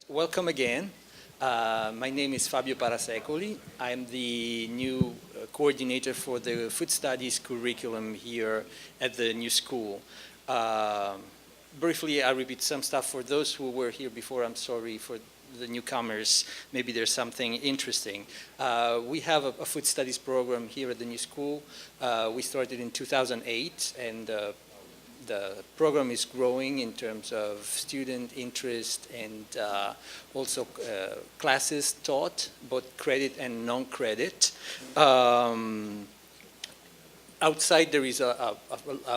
Welcome again. My name is Fabio Parasecoli. I'm the new coordinator for the food studies curriculum here at the new school. Briefly, I repeat some stuff for those who were here before. I'm sorry for the newcomers. Maybe there's something interesting. We have a food studies program here at the new school. We started in 2008, and the program is growing in terms of student interest and also classes taught, both credit and non-credit. Outside there is a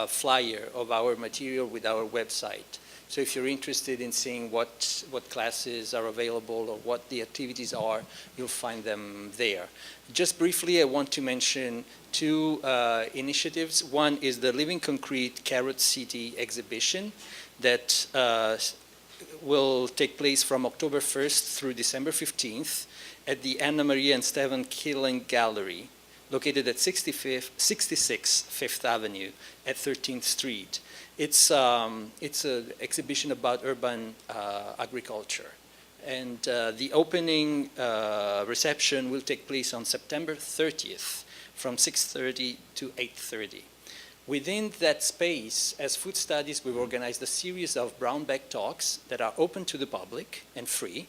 flyer of our material with our website. So if you're interested in seeing what classes are available or what the activities are, you'll find them there. Just briefly, I want to mention two initiatives. One is the Living Concrete Carrot City exhibition that will take place from October 1st through December 15th at the Anna Maria and Stephen Killing Gallery, located at 66 Fifth Avenue at 13th Street. It's an exhibition about urban agriculture. And the opening reception will take place on September 30th from 6:30 to 8:30. Within that space, as food studies, we've organized a series of brown bag talks that are open to the public and free.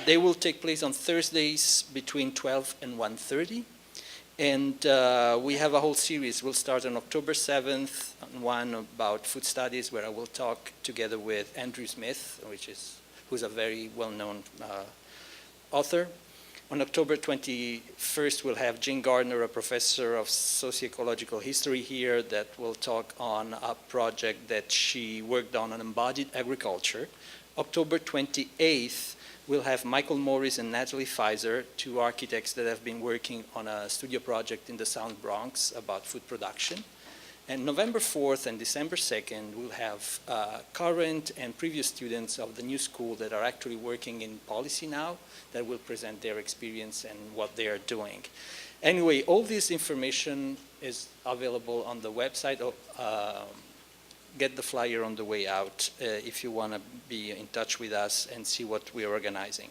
They will take place on Thursdays between 12 and 1:30. And we have a whole series. We'll start on October 7th, on one about food studies, where I will talk together with Andrew Smith, who's a very well-known author. On October 21st, we'll have Jean Gardner, a professor of socioecological history here, that will talk on a project that she worked on embodied agriculture. October 28th, we'll have Michael Morris and Natalie Pfizer, two architects that have been working on a studio project in the South Bronx about food production. And November 4th and December 2nd, we'll have current and previous students of the new school that are actually working in policy now that will present their experience and what they are doing. Anyway, all this information is available on the website. Get the flyer on the way out if you want to be in touch with us and see what we're organizing.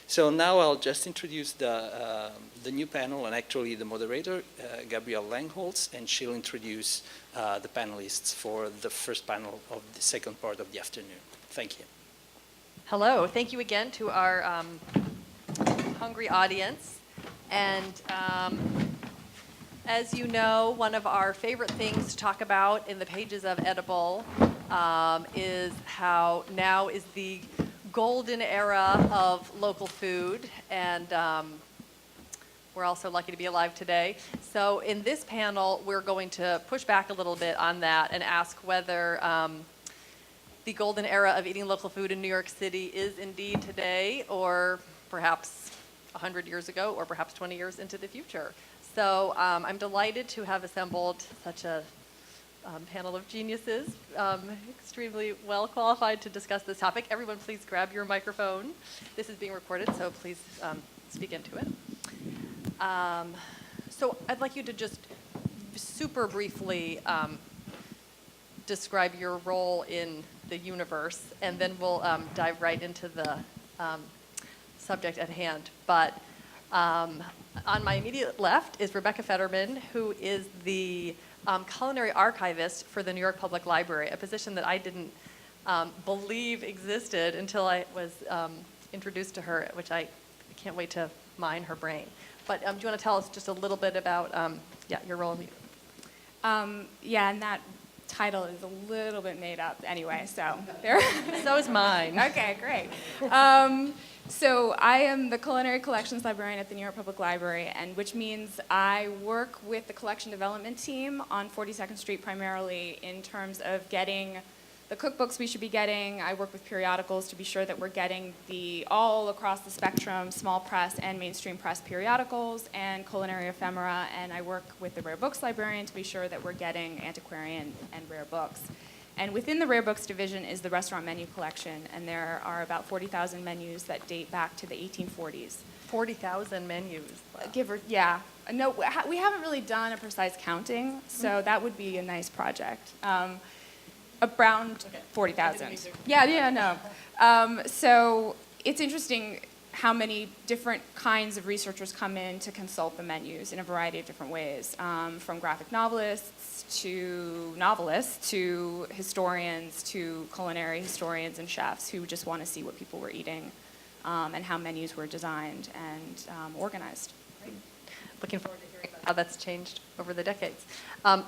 So now I'll just introduce the new panel, and actually the moderator, Gabrielle Langholz, and she'll introduce the panelists for the first panel of the second part of the afternoon. Thank you. Hello, thank you again to our hungry audience. And as you know, one of our favorite things to talk about in the pages of Edible is how now is the golden era of local food, and we're also lucky to be alive today. So in this panel, we're going to push back a little bit on that and ask whether the golden era of eating local food in New York City is indeed today, or perhaps 100 years ago, or perhaps 20 years into the future. So I'm delighted to have assembled such a panel of geniuses, extremely well qualified to discuss this topic. Everyone, please grab your microphone. This is being recorded, so please speak into it. So I'd like you to just super briefly describe your role in the universe, and then we'll dive right into the subject at hand. But on my immediate left is Rebecca Federman, who is the culinary archivist for the New York Public Library, a position that I didn't believe existed until I was introduced to her, which I can't wait to mine her brain. But do you want to tell us just a little bit about your role? Yeah, and that title is a little bit made up anyway, so there. So is mine. Okay, great. So I am the culinary collections librarian at the New York Public Library, and which means I work with the collection development team on 42nd Street primarily in terms of getting the cookbooks we should be getting. I work with periodicals to be sure that we're getting the all across the spectrum, small press and mainstream press periodicals and culinary ephemera, and I work with the rare books librarian to be sure that we're getting antiquarian and rare books. And within the rare books division is the restaurant menu collection, and there are about 40,000 menus that date back to the 1840s. 40,000 menus. Wow. Give or, yeah. No, we haven't really done a precise counting, so that would be a nice project. Around 40,000. Yeah, no. So it's interesting how many different kinds of researchers come in to consult the menus in a variety of different ways, from graphic novelists to historians to culinary historians and chefs who just want to see what people were eating and how menus were designed and organized. Great. Looking forward to hearing about how that's changed over the decades.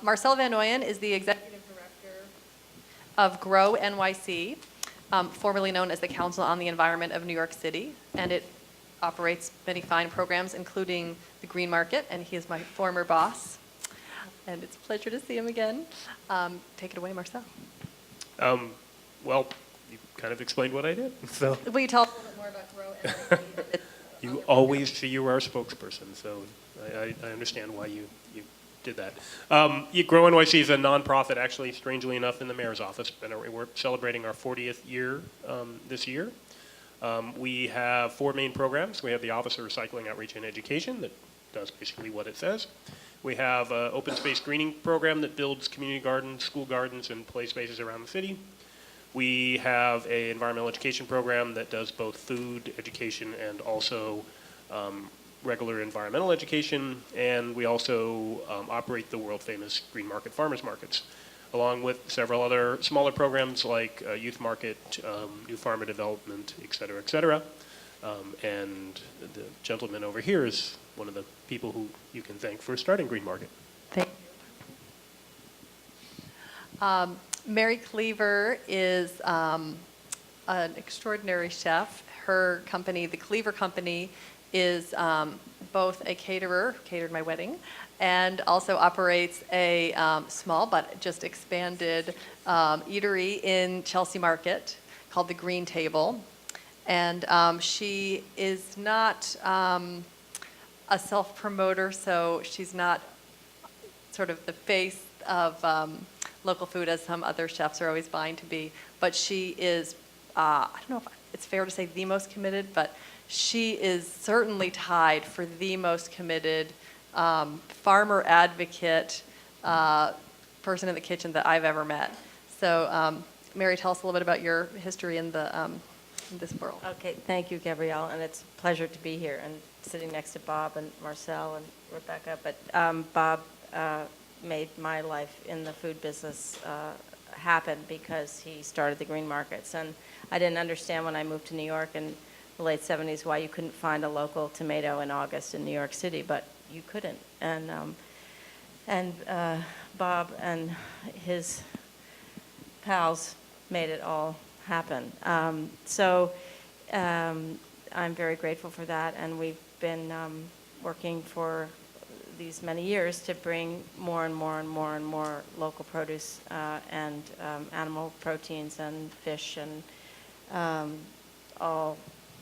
Marcel Van Ooyen is the executive director of GrowNYC, formerly known as the Council on the Environment of New York City, and it operates many fine programs, including the Green Market, and he is my former boss. And it's a pleasure to see him again. Take it away, Marcel. Well, you kind of explained what I did. So Will you tell us a little bit more about GrowNYC? you are our spokesperson, so I understand why you did that. GrowNYC is a nonprofit, actually, strangely enough, in the mayor's office. We're celebrating our 40th year this year. We have 4 main programs. We have the Office of Recycling, Outreach, and Education that does basically what it says. We have an open space greening program that builds community gardens, school gardens, and play spaces around the city. We have an environmental education program that does both food education and also regular environmental education. And we also operate the world-famous Green Market Farmers Markets, along with several other smaller programs like Youth Market, New Farmer Development, et cetera, et cetera. And the gentleman over here is one of the people who you can thank for starting Green Market. Thank you. Mary Cleaver is an extraordinary chef. Her company, the Cleaver Company, is both a caterer, catered my wedding, and also operates a small but just expanded eatery in Chelsea Market called the Green Table. And she is not a self-promoter, so she's not sort of the face of local food as some other chefs are always vying to be, but she is, I don't know if it's fair to say the most committed, but she is certainly tied for the most committed farmer advocate person in the kitchen that I've ever met. So Mary, tell us a little bit about your history in this world. Okay, thank you, Gabrielle, and it's a pleasure to be here and sitting next to Bob and Marcel and Rebecca. But Bob made my life in the food business happen because he started the Green Markets. And I didn't understand when I moved to New York in the late 70s why you couldn't find a local tomato in August in New York City, but you couldn't. And Bob and his pals made it all happen. So I'm very grateful for that, and we've been working for these many years to bring more and more and more and more local produce and animal proteins and fish and all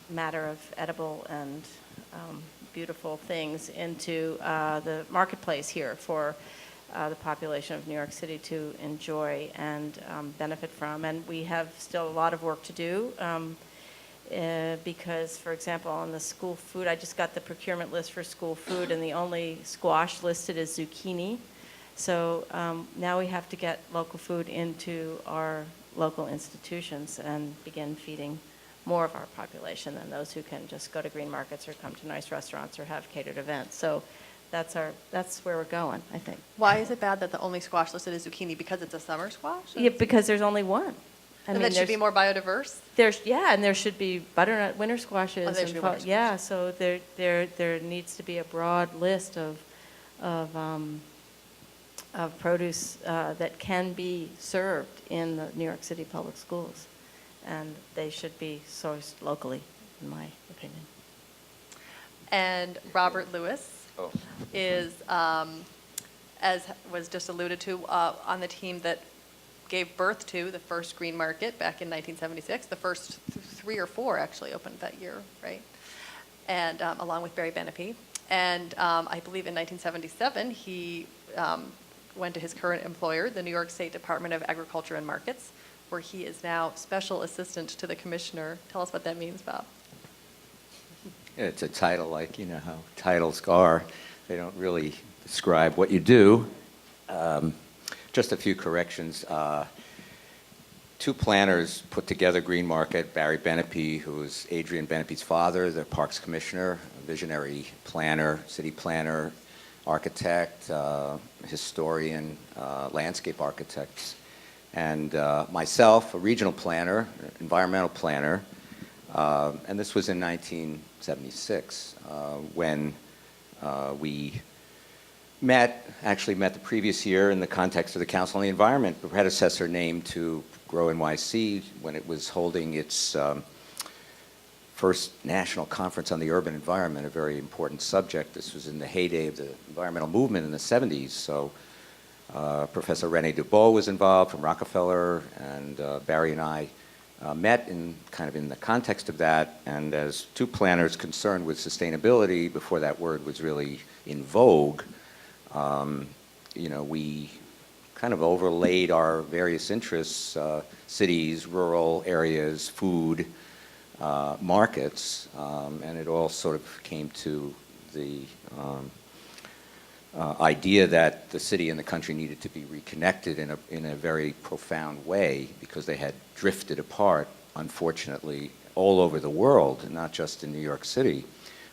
matter of edible and beautiful things into the marketplace here for the population of New York City to enjoy and benefit from. And we have still a lot of work to do because, for example, on the school food, I just got the procurement list for school food, and the only squash listed is zucchini. So now we have to get local food into our local institutions and begin feeding more of our population than those who can just go to green markets or come to nice restaurants or have catered events. So that's where we're going, I think. Why is it bad that the only squash listed is zucchini? Because it's a summer squash? Yeah, because there's only one. And that should be more biodiverse? And there should be butternut winter squashes. Oh, there should be winter squashes. Yeah, so there needs to be a broad list of produce that can be served in the New York City public schools, and they should be sourced locally, in my opinion. And Robert Lewis is, as was just alluded to, on the team that gave birth to the first Green Market back in 1976. The first 3 or 4 actually opened that year, right? And along with Barry Benepe. And I believe in 1977, he went to his current employer, the New York State Department of Agriculture and Markets, where he is now special assistant to the commissioner. Tell us what that means, Bob. Yeah, it's a title, like, you know how titles are. They don't really describe what you do. Just a few corrections. two planners put together Green Market. Barry Benepe, who was Adrian Benepe's father, the Parks Commissioner, a visionary planner, city planner, architect, historian, landscape architects, and myself, a regional planner, environmental planner, and this was in 1976 when we actually met the previous year in the context of the Council on the Environment, the predecessor name to GrowNYC, when it was holding its first national conference on the urban environment, a very important subject. This was in the heyday of the environmental movement in the 70s. So Professor René Dubois was involved from Rockefeller, and Barry and I met in the context of that, and as two planners concerned with sustainability before that word was really in vogue, we kind of overlaid our various interests, cities, rural areas, food, markets, and it all sort of came to the idea that the city and the country needed to be reconnected in a very profound way, because they had drifted apart, unfortunately, all over the world, not just in New York City,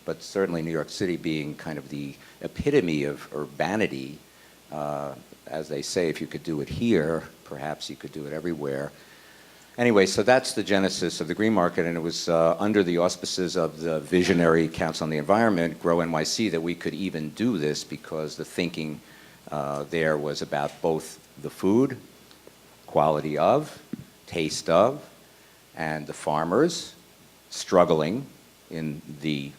but certainly New York City being kind of the epitome of urbanity. As they say, if you could do it here, perhaps you could do it everywhere. Anyway, so that's the genesis of the Green Market, and it was under the auspices of the visionary Council on the Environment, GrowNYC, that we could even do this, because the thinking there was about both the food, quality of, taste of, and the farmers struggling in the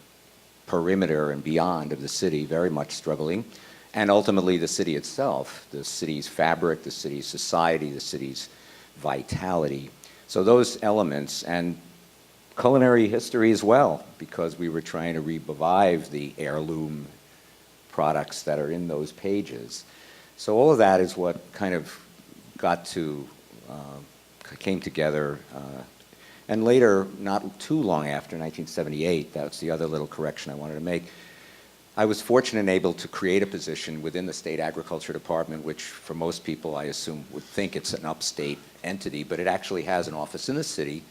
perimeter and beyond of the city, very much struggling, and ultimately the city itself, the city's fabric, the city's society, the city's vitality. So those elements, and culinary history as well, because we were trying to revive the heirloom products that are in those pages. So all of that is what kind of came together. And later, not too long after, 1978, that's the other little correction I wanted to make, I was fortunate and able to create a position within the State Agriculture Department, which for most people, I assume, would think it's an upstate entity, but it actually has an office in the city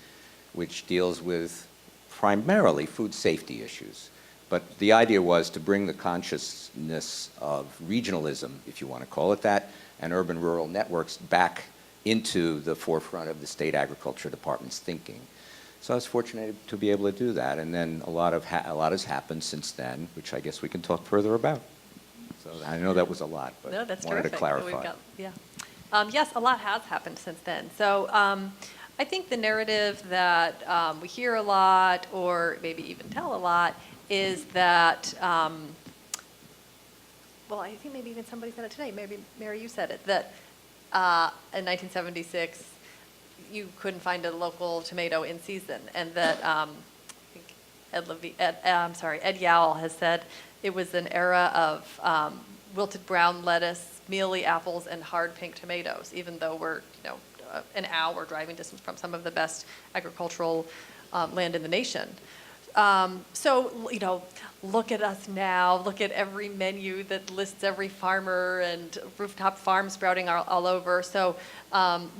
which deals with primarily food safety issues. But the idea was to bring the consciousness of regionalism, if you want to call it that, and urban-rural networks back into the forefront of the State Agriculture Department's thinking. So I was fortunate to be able to do that, and then a lot has happened since then, which I guess we can talk further about. So I know that was a lot, but No, that's wanted terrific. to clarify. Yes, a lot has happened since then. So I think the narrative that we hear a lot, or maybe even tell a lot, is that, well, I think maybe even somebody said it today, maybe Mary, you said it, that in 1976, you couldn't find a local tomato in season, and that I think Ed Yowell has said it was an era of wilted brown lettuce, mealy apples, and hard pink tomatoes, even though we're an hour driving distance from some of the best agricultural land in the nation. So, look at us now. Look at every menu that lists every farmer and rooftop farm sprouting all over. So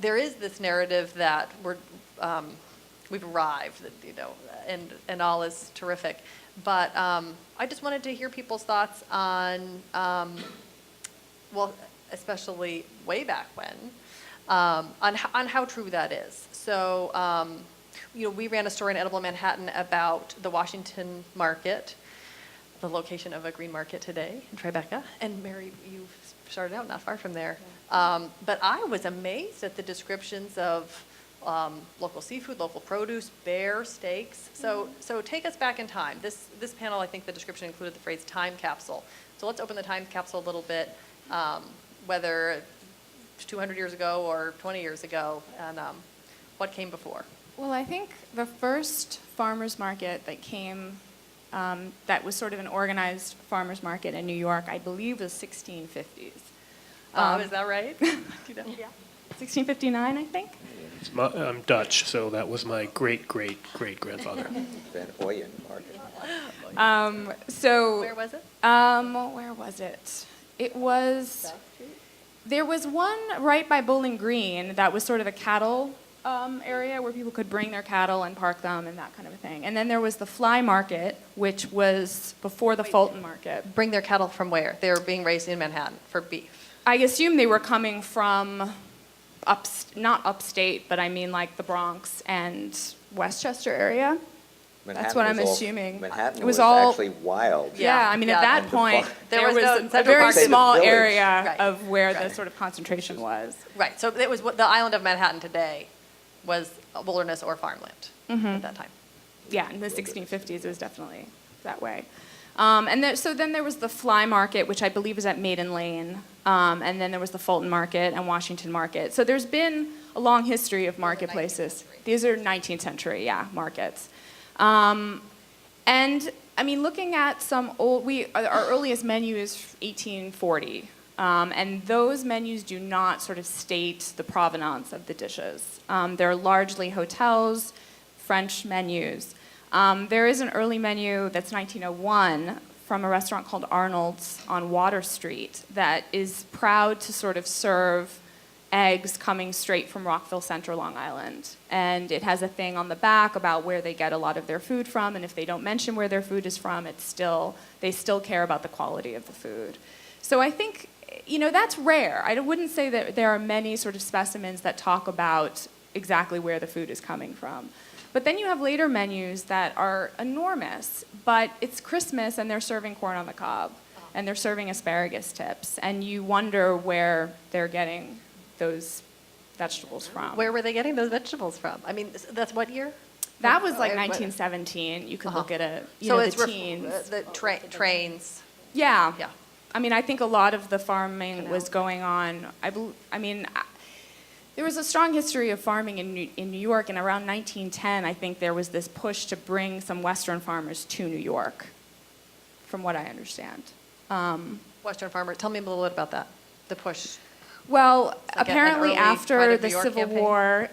there is this narrative that we've arrived, and all is terrific. But I just wanted to hear people's thoughts on, well, especially way back when, on how true that is. So. We ran a story in Edible Manhattan about the Washington Market, the location of a Green Market today in Tribeca. And Mary, you started out not far from there. But I was amazed at the descriptions of local seafood, local produce, bear, steaks. So take us back in time. This panel, I think the description included the phrase time capsule. So let's open the time capsule a little bit, whether 200 years ago or 20 years ago, and what came before. Well, I think the first farmers market that came, that was sort of an organized farmers market in New York, I believe was 1650s. Is that right? Yeah. 1659, I think. I'm Dutch, so that was my great-great-great-grandfather. Van Oyen Market. Where was it? Where was it? It was, there was one right by Bowling Green that was sort of a cattle area where people could bring their cattle and park them and that kind of a thing. And then there was the fly market, which was before the Fulton market. Bring their cattle from where? They were being raised in Manhattan for beef. I assume they were coming from not upstate, but I mean like the Bronx and Westchester area. That's what I'm assuming. Manhattan It was was all- actually wild. Yeah, I mean, at that And the point, fu- there There was was no a Central very Park. Say the small village. area Right. of where the Right. sort of concentration was. Right, so it was, the island of Manhattan today was wilderness or farmland at that time. Yeah, in the 1650s, it was definitely that way. So then there was the fly market, which I believe is at Maiden Lane. And then there was the Fulton Market and Washington Market. So there's been a long history of marketplaces. These are 19th century, yeah, markets. And I mean, looking at some old, our earliest menu is 1840. And those menus do not sort of state the provenance of the dishes. They're largely hotels, French menus. There is an early menu that's 1901 from a restaurant called Arnold's on Water Street that is proud to sort of serve eggs coming straight from Rockville Centre, Long Island. And it has a thing on the back about where they get a lot of their food from, and if they don't mention where their food is from, they still care about the quality of the food. So I think, that's rare. I wouldn't say that there are many sort of specimens that talk about exactly where the food is coming from. But then you have later menus that are enormous, but it's Christmas and they're serving corn on the cob, and they're serving asparagus tips, and you wonder where they're getting those vegetables from. Where were they getting those vegetables from? I mean, that's what year? That was like What- 1917. You can look at So the teens. the trains. Yeah. Yeah. I mean, I think a lot of the farming was going on. There was a strong history of farming in New York, and around 1910, I think there was this push to bring some Western farmers to New York, from what I understand. Western farmer. Tell me a little bit about that, the push. Well, Like an apparently early Pride after of New the York Civil campaign? War,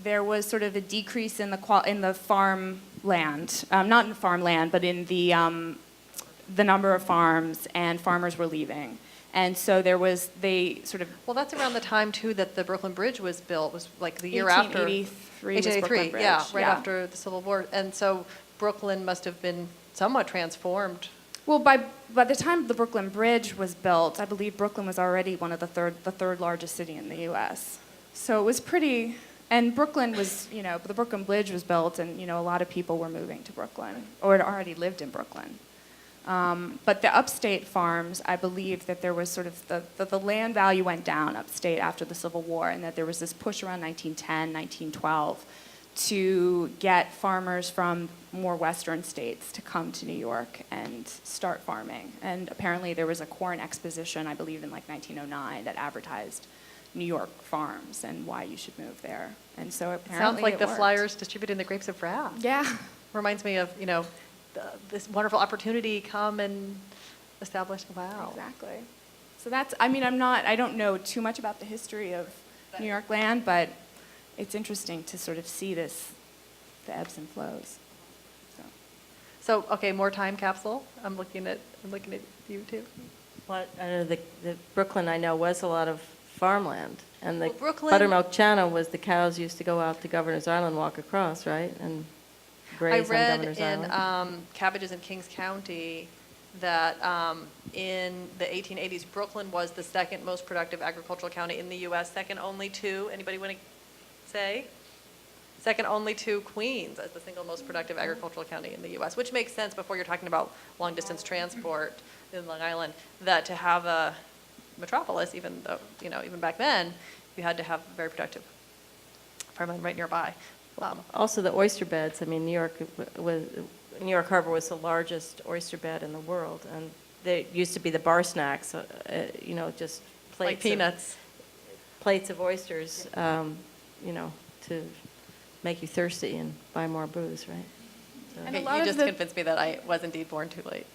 there was sort of a decrease in the farmland, not in farmland, but in the number of farms, and farmers were leaving. And so Well, that's around the time, too, that the Brooklyn Bridge was built, was like the year after. 1883 was Brooklyn Bridge. Yeah, right after the Civil War. And so Brooklyn must have been somewhat transformed. Well, by the time the Brooklyn Bridge was built, I believe Brooklyn was already one of the third largest city in the U.S. So it was pretty, and Brooklyn was, the Brooklyn Bridge was built, and a lot of people were moving to Brooklyn or had already lived in Brooklyn. But the upstate farms, I believe that there was sort of the land value went down upstate after the Civil War, and that there was this push around 1910, 1912 to get farmers from more western states to come to New York and start farming. And apparently there was a corn exposition, I believe in like 1909, that advertised New York farms and why you should move there. And so apparently Sounds like it the worked. flyers distributing the grapes of wrath. Yeah. Reminds me of, this wonderful opportunity, come and establish, wow. Exactly. So I don't know too much about the history of New York land, but it's interesting to sort of see the ebbs and flows. So, okay, more time capsule. I'm looking at you too. Well, I know the Brooklyn, I know, was a lot of farmland. And the Well, Brooklyn- buttermilk channel was the cows used to go out to Governor's Island, walk across, right? And graze on Governor's I read Island. in Cabbages in Kings County that in the 1880s, Brooklyn was the second most productive agricultural county in the U.S., second only to, anybody want to say? Second only to Queens as the single most productive agricultural county in the U.S., which makes sense before you're talking about long-distance transport in Long Island, that to have a metropolis, even though, even back then, you had to have very productive farmland right nearby. Also the oyster beds. I mean, New York Harbor was the largest oyster bed in the world, and they used to be the bar snacks, just plates Like peanuts. plates of oysters, to make you thirsty and buy more booze, right? So. And a Okay, lot you of just the- convinced me that I was indeed born too late.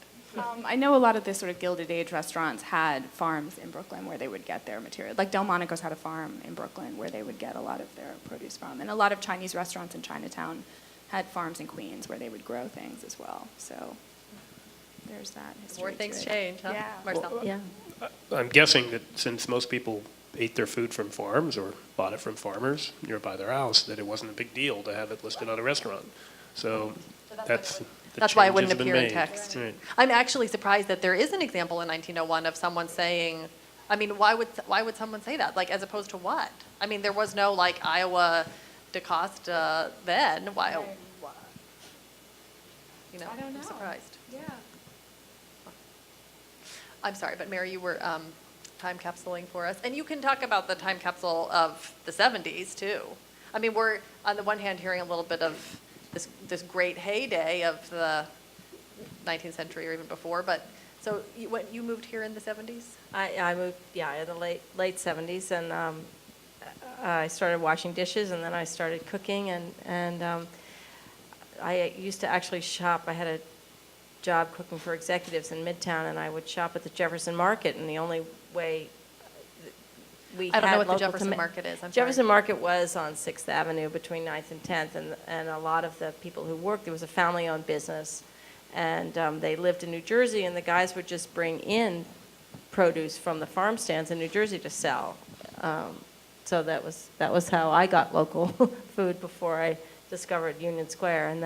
I know a lot of the sort of Gilded Age restaurants had farms in Brooklyn where they would get their material. Like Delmonico's had a farm in Brooklyn where they would get a lot of their produce from. And a lot of Chinese restaurants in Chinatown had farms in Queens where they would grow things as well. So there's that history More to things it. change, huh? Yeah. Marcel? Yeah. I'm guessing that since most people ate their food from farms or bought it from farmers nearby their house, that it wasn't a big deal to have it listed on a restaurant. So that's That's why it wouldn't changes have appear been in made. text. Right. I'm actually surprised that there is an example in 1901 of someone saying, I mean, why would someone say that? Like, as opposed to what? I mean, there was no, like, Iowa DaCosta then. Why? You know, I don't know. I'm surprised. Yeah. I'm sorry, but Mary, you were time capsuling for us. And you can talk about the time capsule of the 70s, too. I mean, we're, on the one hand, hearing a little bit of this great heyday of the 19th century or even before, but, so you moved here in the 70s? I moved, in the late 70s, and I started washing dishes, and then I started cooking, and I used to actually shop. I had a job cooking for executives in Midtown, and I would shop at the Jefferson Market, and the only way we I don't know had what the local Jefferson toma- Market is, I'm Jefferson sorry. Market was on 6th Avenue between 9th and 10th, and a lot of the people who worked, there was a family-owned business, and they lived in New Jersey, and the guys would just bring in produce from the farm stands in New Jersey to sell. So that was how I got local food before I discovered Union Square, and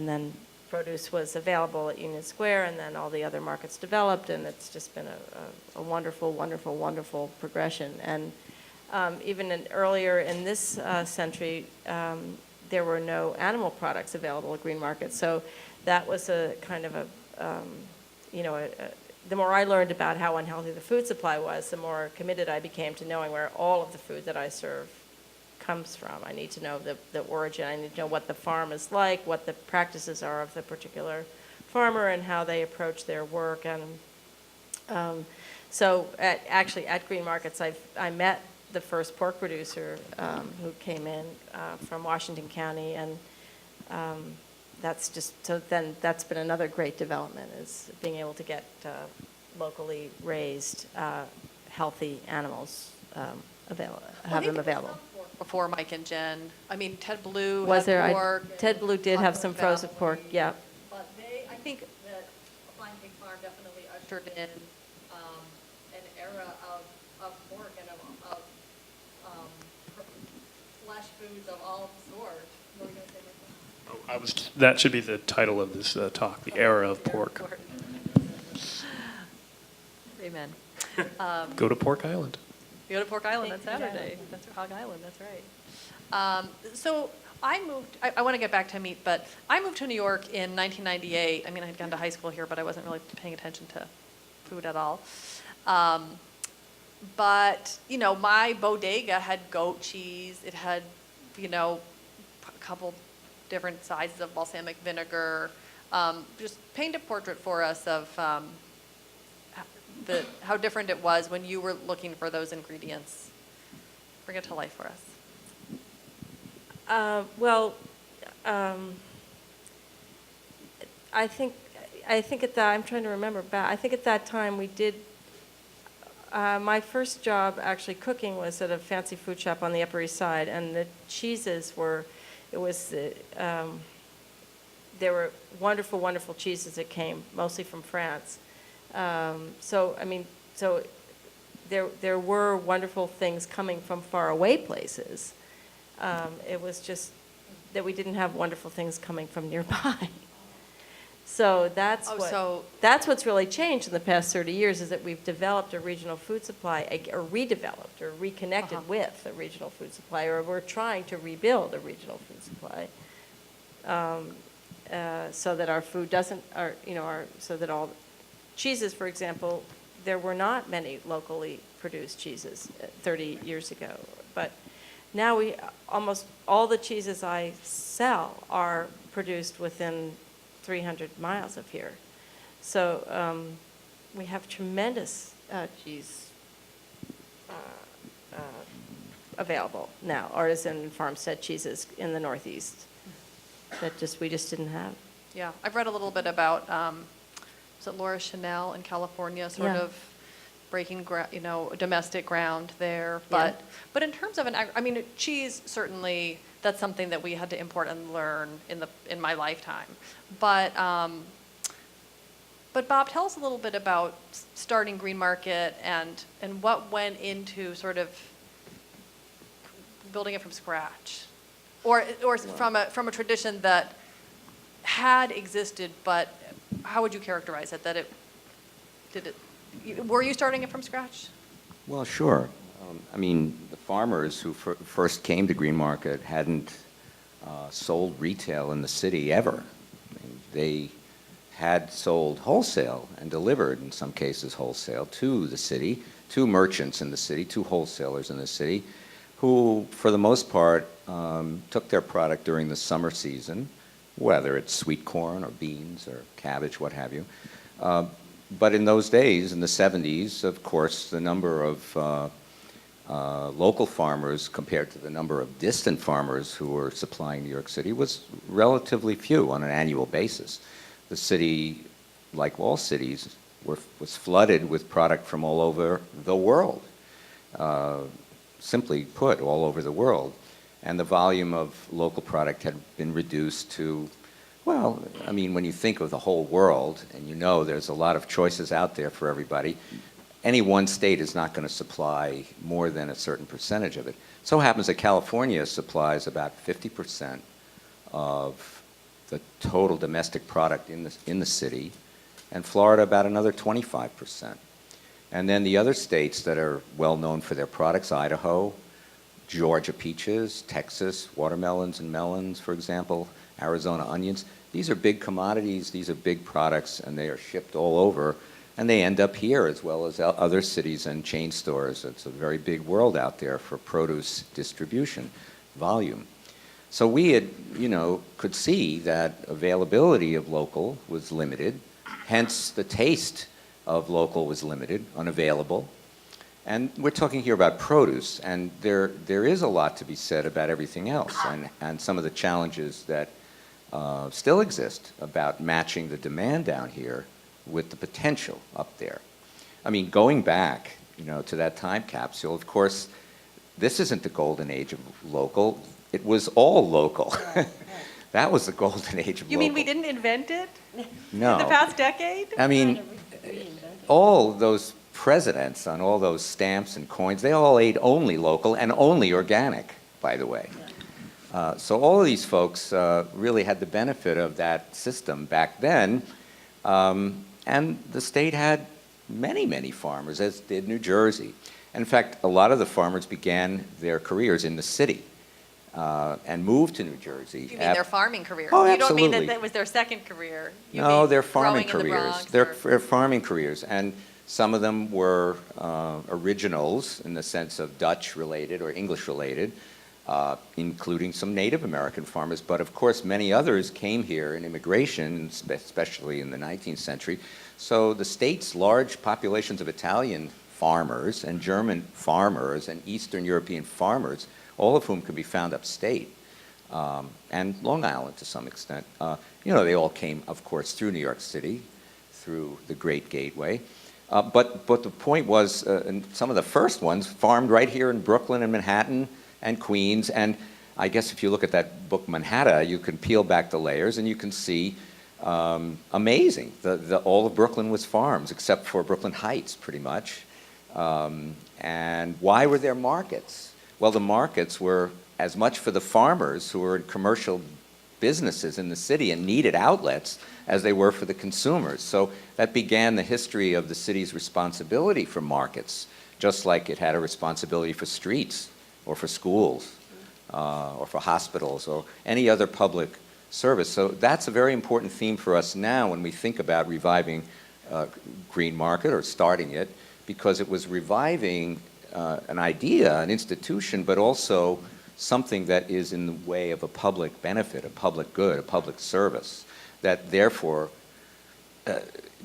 then produce was available at Union Square, and then all the other markets developed, and it's just been a wonderful, wonderful, wonderful progression. And even earlier in this century, there were no animal products available at Green Market, so that was a kind of the more I learned about how unhealthy the food supply was, the more committed I became to knowing where all of the food that I serve comes from. I need to know the origin. I need to know what the farm is like, what the practices are of the particular farmer, and how they approach their work. And so at Green Markets, I met the first pork producer who came in from Washington County, and that's been another great development, is being able to get locally raised healthy animals available. Before Mike and Jen. I mean, Ted Blue Was had there? pork. Ted Blue did have some frozen pork. Yeah. But I think that Flying Pig Farm definitely ushered in an era of pork and of flesh foods of all sorts. What were you going to say, Michael? That should be the title of this talk, The Era of Pork. Amen. Go to Pork Island. You go to Pork Island on Saturday. That's Hog Island, that's right. So I moved, I want to get back to meat, but I moved to New York in 1998. I mean, I had gone to high school here, but I wasn't really paying attention to food at all. But, my bodega had goat cheese. It had, a couple different sizes of balsamic vinegar. Just paint a portrait for us of how different it was when you were looking for those ingredients. Bring it to life for us. I think at that, I'm trying to remember back, I think at that time we did, my first job actually cooking was at a fancy food shop on the Upper East Side, and the cheeses there were wonderful, wonderful cheeses that came mostly from France. So there were wonderful things coming from faraway places. It was just that we didn't have wonderful things coming from nearby. So that's what's really changed in the past 30 years, is that we've developed a regional food supply, or redeveloped or reconnected with a regional food supply, or we're trying to rebuild a regional food supply, so that our food so that all cheeses, for example, there were not many locally produced cheeses 30 years ago, but now almost all the cheeses I sell are produced within 300 miles of here. So we have tremendous cheese available now, artisan and farmstead cheeses in the Northeast that we just didn't have. Yeah, I've read a little bit about, was it Laura Chanel in California, sort Yeah. of breaking domestic ground there. Yeah. But in terms of cheese, certainly that's something that we had to import and learn in my lifetime. But But Bob, tell us a little bit about starting Green Market and what went into sort of building it from scratch, or from a tradition that had existed, but how would you characterize it? Were you starting it from scratch? Well, sure. I mean, the farmers who first came to Green Market hadn't sold retail in the city ever. I mean, they had sold wholesale and delivered, in some cases wholesale, to the city, to merchants in the city, to wholesalers in the city, who, for the most part, took their product during the summer season, whether it's sweet corn or beans or cabbage, what have you. But in those days, in the 70s, of course, the number of local farmers compared to the number of distant farmers who were supplying New York City was relatively few on an annual basis. The city, like all cities, was flooded with product from all over the world, simply put, all over the world. And the volume of local product had been reduced to, well, I mean, when you think of the whole world, and you know there's a lot of choices out there for everybody, any one state is not going to supply more than a certain percentage of it. So happens that California supplies about 50% of the total domestic product in the city, and Florida about another 25%. And then the other states that are well known for their products, Idaho, Georgia peaches, Texas watermelons and melons, for example, Arizona onions. These are big commodities, these are big products, and they are shipped all over, and they end up here as well as other cities and chain stores. It's a very big world out there for produce distribution, volume. So we had, could see that availability of local was limited, hence the taste of local was limited, unavailable. And we're talking here about produce, and there is a lot to be said about everything else, and some of the challenges that still exist about matching the demand down here with the potential up there. I mean, going back, to that time capsule, of course, this isn't the golden age of local. It was all local. That was the golden age of local. You mean we didn't invent it? No. In the past decade? I mean, all those presidents on all those stamps and coins, they all ate only local and only organic, by the way. So all of these folks really had the benefit of that system back then. And the state had many, many farmers, as did New Jersey. In fact, a lot of the farmers began their careers in the city and moved to New Jersey. You mean their farming careers? Oh, You don't mean absolutely. that was their second career? You No, mean they're farming growing in the careers. Bronx They're farming careers. And some of them were originals in the sense of Dutch-related or English-related, including some Native American farmers. But of course, many others came here in immigration, especially in the 19th century. So the state's large populations of Italian farmers and German farmers and Eastern European farmers, all of whom could be found upstate, and Long Island to some extent. They all came, of course, through New York City, through the Great Gateway. But the point was, and some of the first ones farmed right here in Brooklyn and Manhattan and Queens. And I guess if you look at that book, Manhattan, you can peel back the layers and you can see amazing. All of Brooklyn was farms, except for Brooklyn Heights, pretty much. And why were there markets? Well, the markets were as much for the farmers who were in commercial businesses in the city and needed outlets as they were for the consumers. So that began the history of the city's responsibility for markets, just like it had a responsibility for streets or for schools or for hospitals or any other public service. So that's a very important theme for us now when we think about reviving Green Market or starting it, because it was reviving an idea, an institution, but also something that is in the way of a public benefit, a public good, a public service, that therefore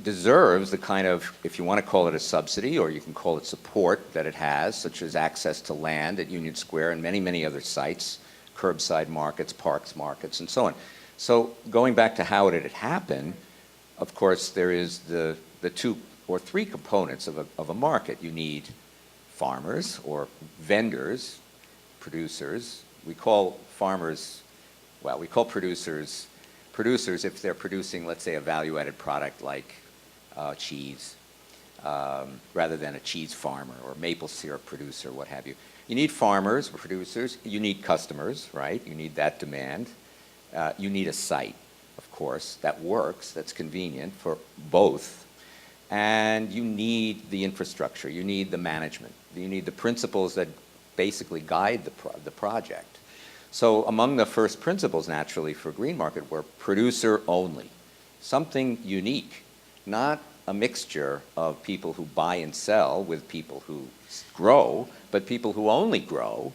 deserves the kind of, if you want to call it a subsidy or you can call it support that it has, such as access to land at Union Square and many, many other sites, curbside markets, parks markets, and so on. So going back to how it had happened, of course, there is the two or three components of a market. You need farmers or vendors, producers. We call farmers, we call producers if they're producing, let's say, a value-added product like cheese, rather than a cheese farmer or maple syrup producer, what have you. You need farmers, producers, you need customers, right? You need that demand. You need a site, of course, that works, that's convenient for both. And you need the infrastructure, you need the management, you need the principles that basically guide the project. So among the first principles, naturally, for Green Market were producer only, something unique, not a mixture of people who buy and sell with people who grow, but people who only grow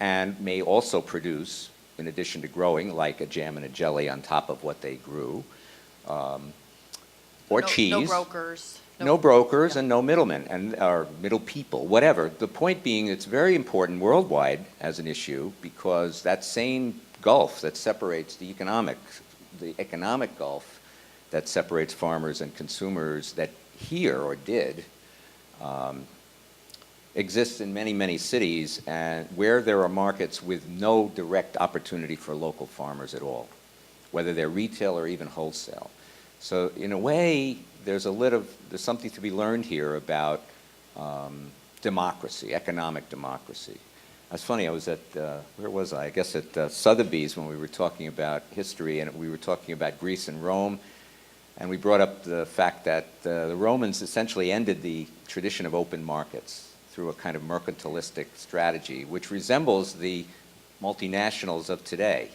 and may also produce, in addition to growing, like a jam and a jelly on top of what they grew, or cheese. No brokers. No brokers Yeah. and no middlemen, or middle people, whatever. The point being, it's very important worldwide as an issue because that same gulf that separates the economic gulf that separates farmers and consumers that here or did exists in many, many cities and where there are markets with no direct opportunity for local farmers at all, whether they're retail or even wholesale. So in a way, there's something to be learned here about democracy, economic democracy. It's funny, I was at, where was I? I guess at Sotheby's when we were talking about history, and we were talking about Greece and Rome, and we brought up the fact that the Romans essentially ended the tradition of open markets through a kind of mercantilistic strategy, which resembles the multinationals of today.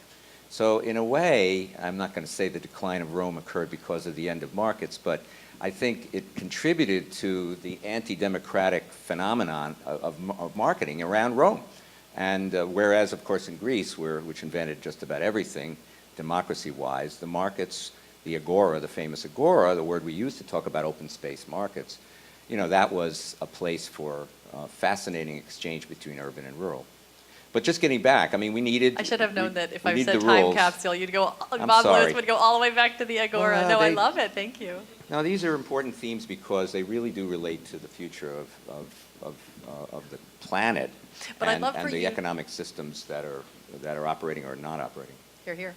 So in a way, I'm not going to say the decline of Rome occurred because of the end of markets, but I think it contributed to the anti-democratic phenomenon of marketing around Rome. And whereas, of course, in Greece, which invented just about everything, democracy-wise, the markets, the agora, the famous agora, the word we use to talk about open space markets, that was a place for fascinating exchange between urban and rural. But just getting back, I mean, we needed... I should have known that if I need said the time rules. capsule, you'd go, I'm Bob sorry. Lewis would go all the way back to the Agora. Well, No, I love it. Thank you. Now, these are important themes because they really do relate to the future of the planet But I'd love and for the you- economic systems that are operating or not operating. Hear, hear.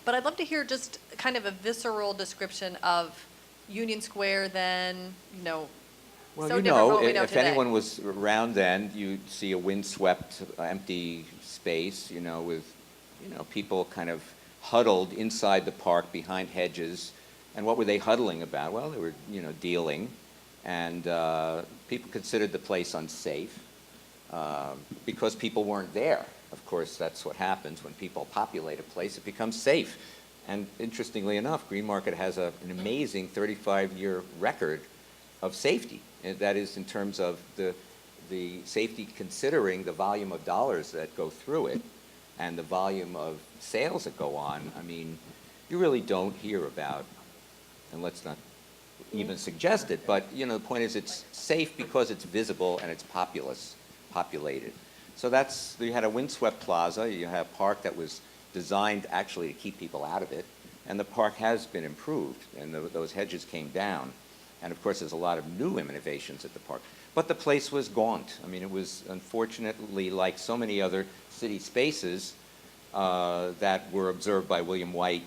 But I'd love to hear just kind of a visceral description of Union Square then, Well, so different from what we know if today. anyone was around then, you'd see a windswept, empty space, with, people kind of huddled inside the park behind hedges. And what were they huddling about? Well, they were, dealing. And people considered the place unsafe because people weren't there. Of course, that's what happens when people populate a place. It becomes safe. And interestingly enough, Green Market has an amazing 35-year record of safety. And that is in terms of the safety considering the volume of dollars that go through it and the volume of sales that go on. I mean, you really don't hear about, and let's not even suggest it, but the point is it's safe because it's visible and it's populated. So you had a windswept plaza, you had a park that was designed actually to keep people out of it, and the park has been improved, and those hedges came down. And of course, there's a lot of new innovations at the park. But the place was gaunt. I mean, it was unfortunately like so many other city spaces that were observed by William White,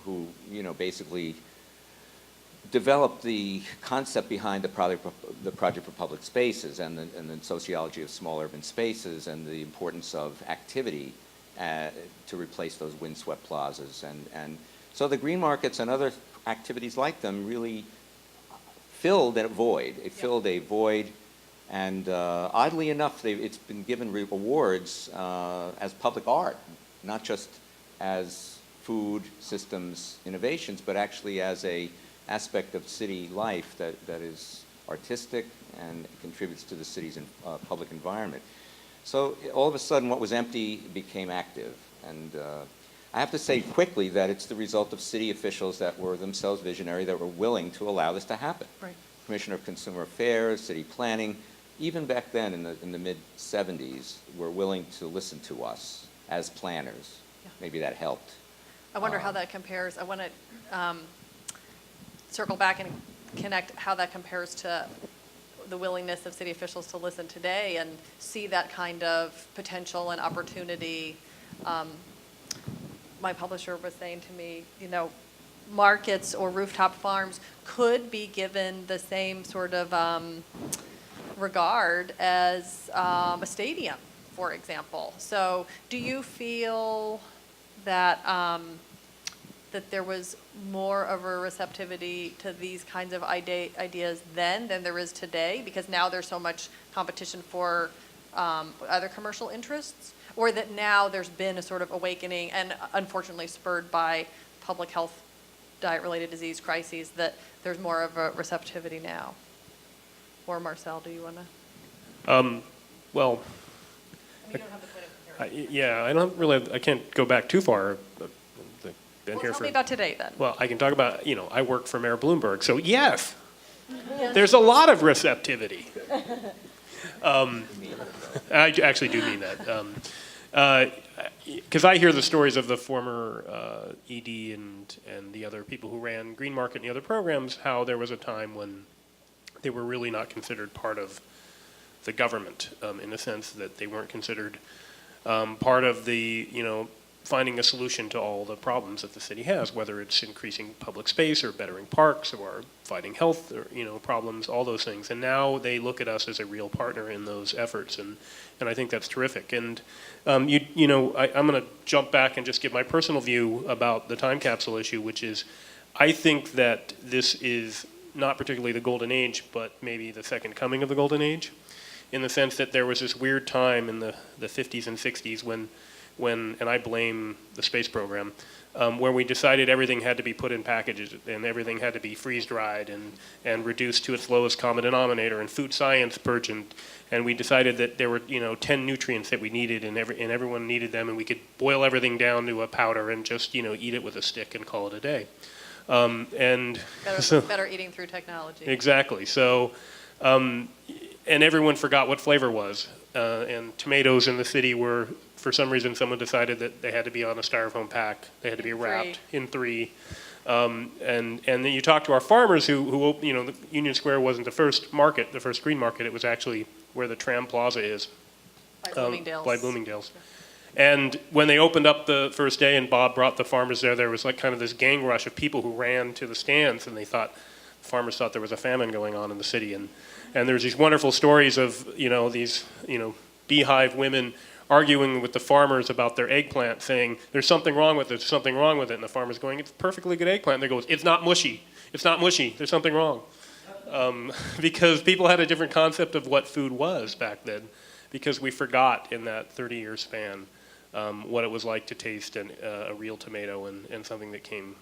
who, basically developed the concept behind the Project for Public Spaces and the sociology of small urban spaces and the importance of activity to replace those windswept plazas. And so the green markets and other activities like them really filled a void. It filled a void, and oddly enough, it's been given awards as public art, not just as food systems innovations, but actually as a aspect of city life that is artistic and contributes to the city's public environment. So all of a sudden, what was empty became active, and I have to say quickly that it's the result of city officials that were themselves visionary, that were willing to allow this to happen. Right. Commissioner of Consumer Affairs, city planning, even back then in the mid-'70s, were willing to listen to us as planners. Yeah. Maybe that helped. I wonder how that compares. I want to circle back and connect how that compares to the willingness of city officials to listen today and see that kind of potential and opportunity. My publisher was saying to me, markets or rooftop farms could be given the same sort of regard as a stadium, for example. So do you feel that that there was more of a receptivity to these kinds of ideas then than there is today, because now there's so much competition for other commercial interests? Or that now there's been a sort of awakening, and unfortunately spurred by public health, diet-related disease crises, that there's more of a receptivity now? Or Marcel, do you want to? Well, You don't have the point of comparison. yeah, I can't go back too far. Been Well, here tell for, me about today then. well, I can talk about, I work for Mayor Bloomberg, so yes, there's a lot of receptivity. I actually do mean that. Because I hear the stories of the former ED and the other people who ran Green Market and the other programs, how there was a time when they were really not considered part of the government, in the sense that they weren't considered part of the, finding a solution to all the problems that the city has, whether it's increasing public space or bettering parks or fighting health or, problems, all those things. And now they look at us as a real partner in those efforts, and I think that's terrific. And I'm going to jump back and just give my personal view about the time capsule issue, which is I think that this is not particularly the golden age, but maybe the second coming of the golden age, in the sense that there was this weird time in the 50s and 60s when, and I blame the space program, where we decided everything had to be put in packages and everything had to be freeze-dried and reduced to its lowest common denominator, and food science burgeoned, and we decided that there were 10 nutrients that we needed, and everyone needed them, and we could boil everything down to a powder and just eat it with a stick and call it a day. Better eating through technology. Exactly. So, and everyone forgot what flavor was. And tomatoes in the city were, for some reason, someone decided that they had to be on a styrofoam pack. They had to be wrapped in 3. And then you talk to our farmers who the Union Square wasn't the first market, the first green market. It was actually where the Tram Plaza is. By Bloomingdale's. By Bloomingdale's. And when they opened up the first day and Bob brought the farmers there was like kind of this gang rush of people who ran to the stands, and farmers thought there was a famine going on in the city. And there's these wonderful stories of, these, beehive women arguing with the farmers about their eggplant, saying, there's something wrong with it, there's something wrong with it. And the farmer's going, it's a perfectly good eggplant. And they go, it's not mushy, there's something wrong. Because people had a different concept of what food was back then, because we forgot in that 30-year span what it was like to taste a real tomato and something that came